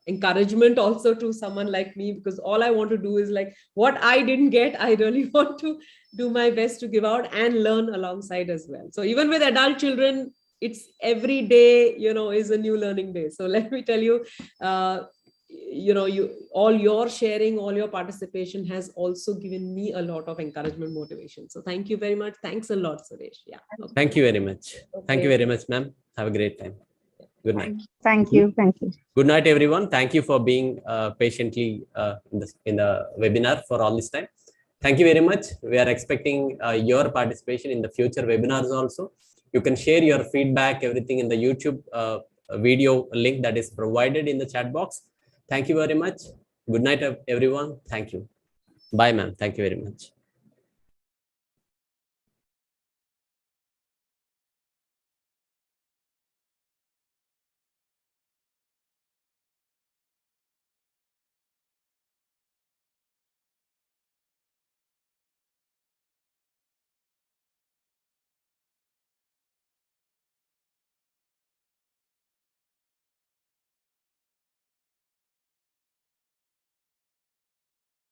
encouragement also to someone like me, because all I want to do is like what I didn't get, I really want to do my best to give out and learn alongside as well. So even with adult children, it's every day is a new learning day. So let me tell you, all your sharing, all your participation has also given me a lot of encouragement, motivation. So thank you very much. Thanks a lot, Suresh. Yeah. Okay. Thank you very much. Thank you very much, ma'am. Have a great time. Good night. Thank you. Thank you. Good night, everyone. Thank you for being patiently in the webinar for all this time. Thank you very much. We are expecting your participation in the future webinars also. You can share your feedback, everything in the YouTube video link that is provided in the chat box. Thank you very much. Good night, everyone. Thank you. Bye, ma'am. Thank you very much.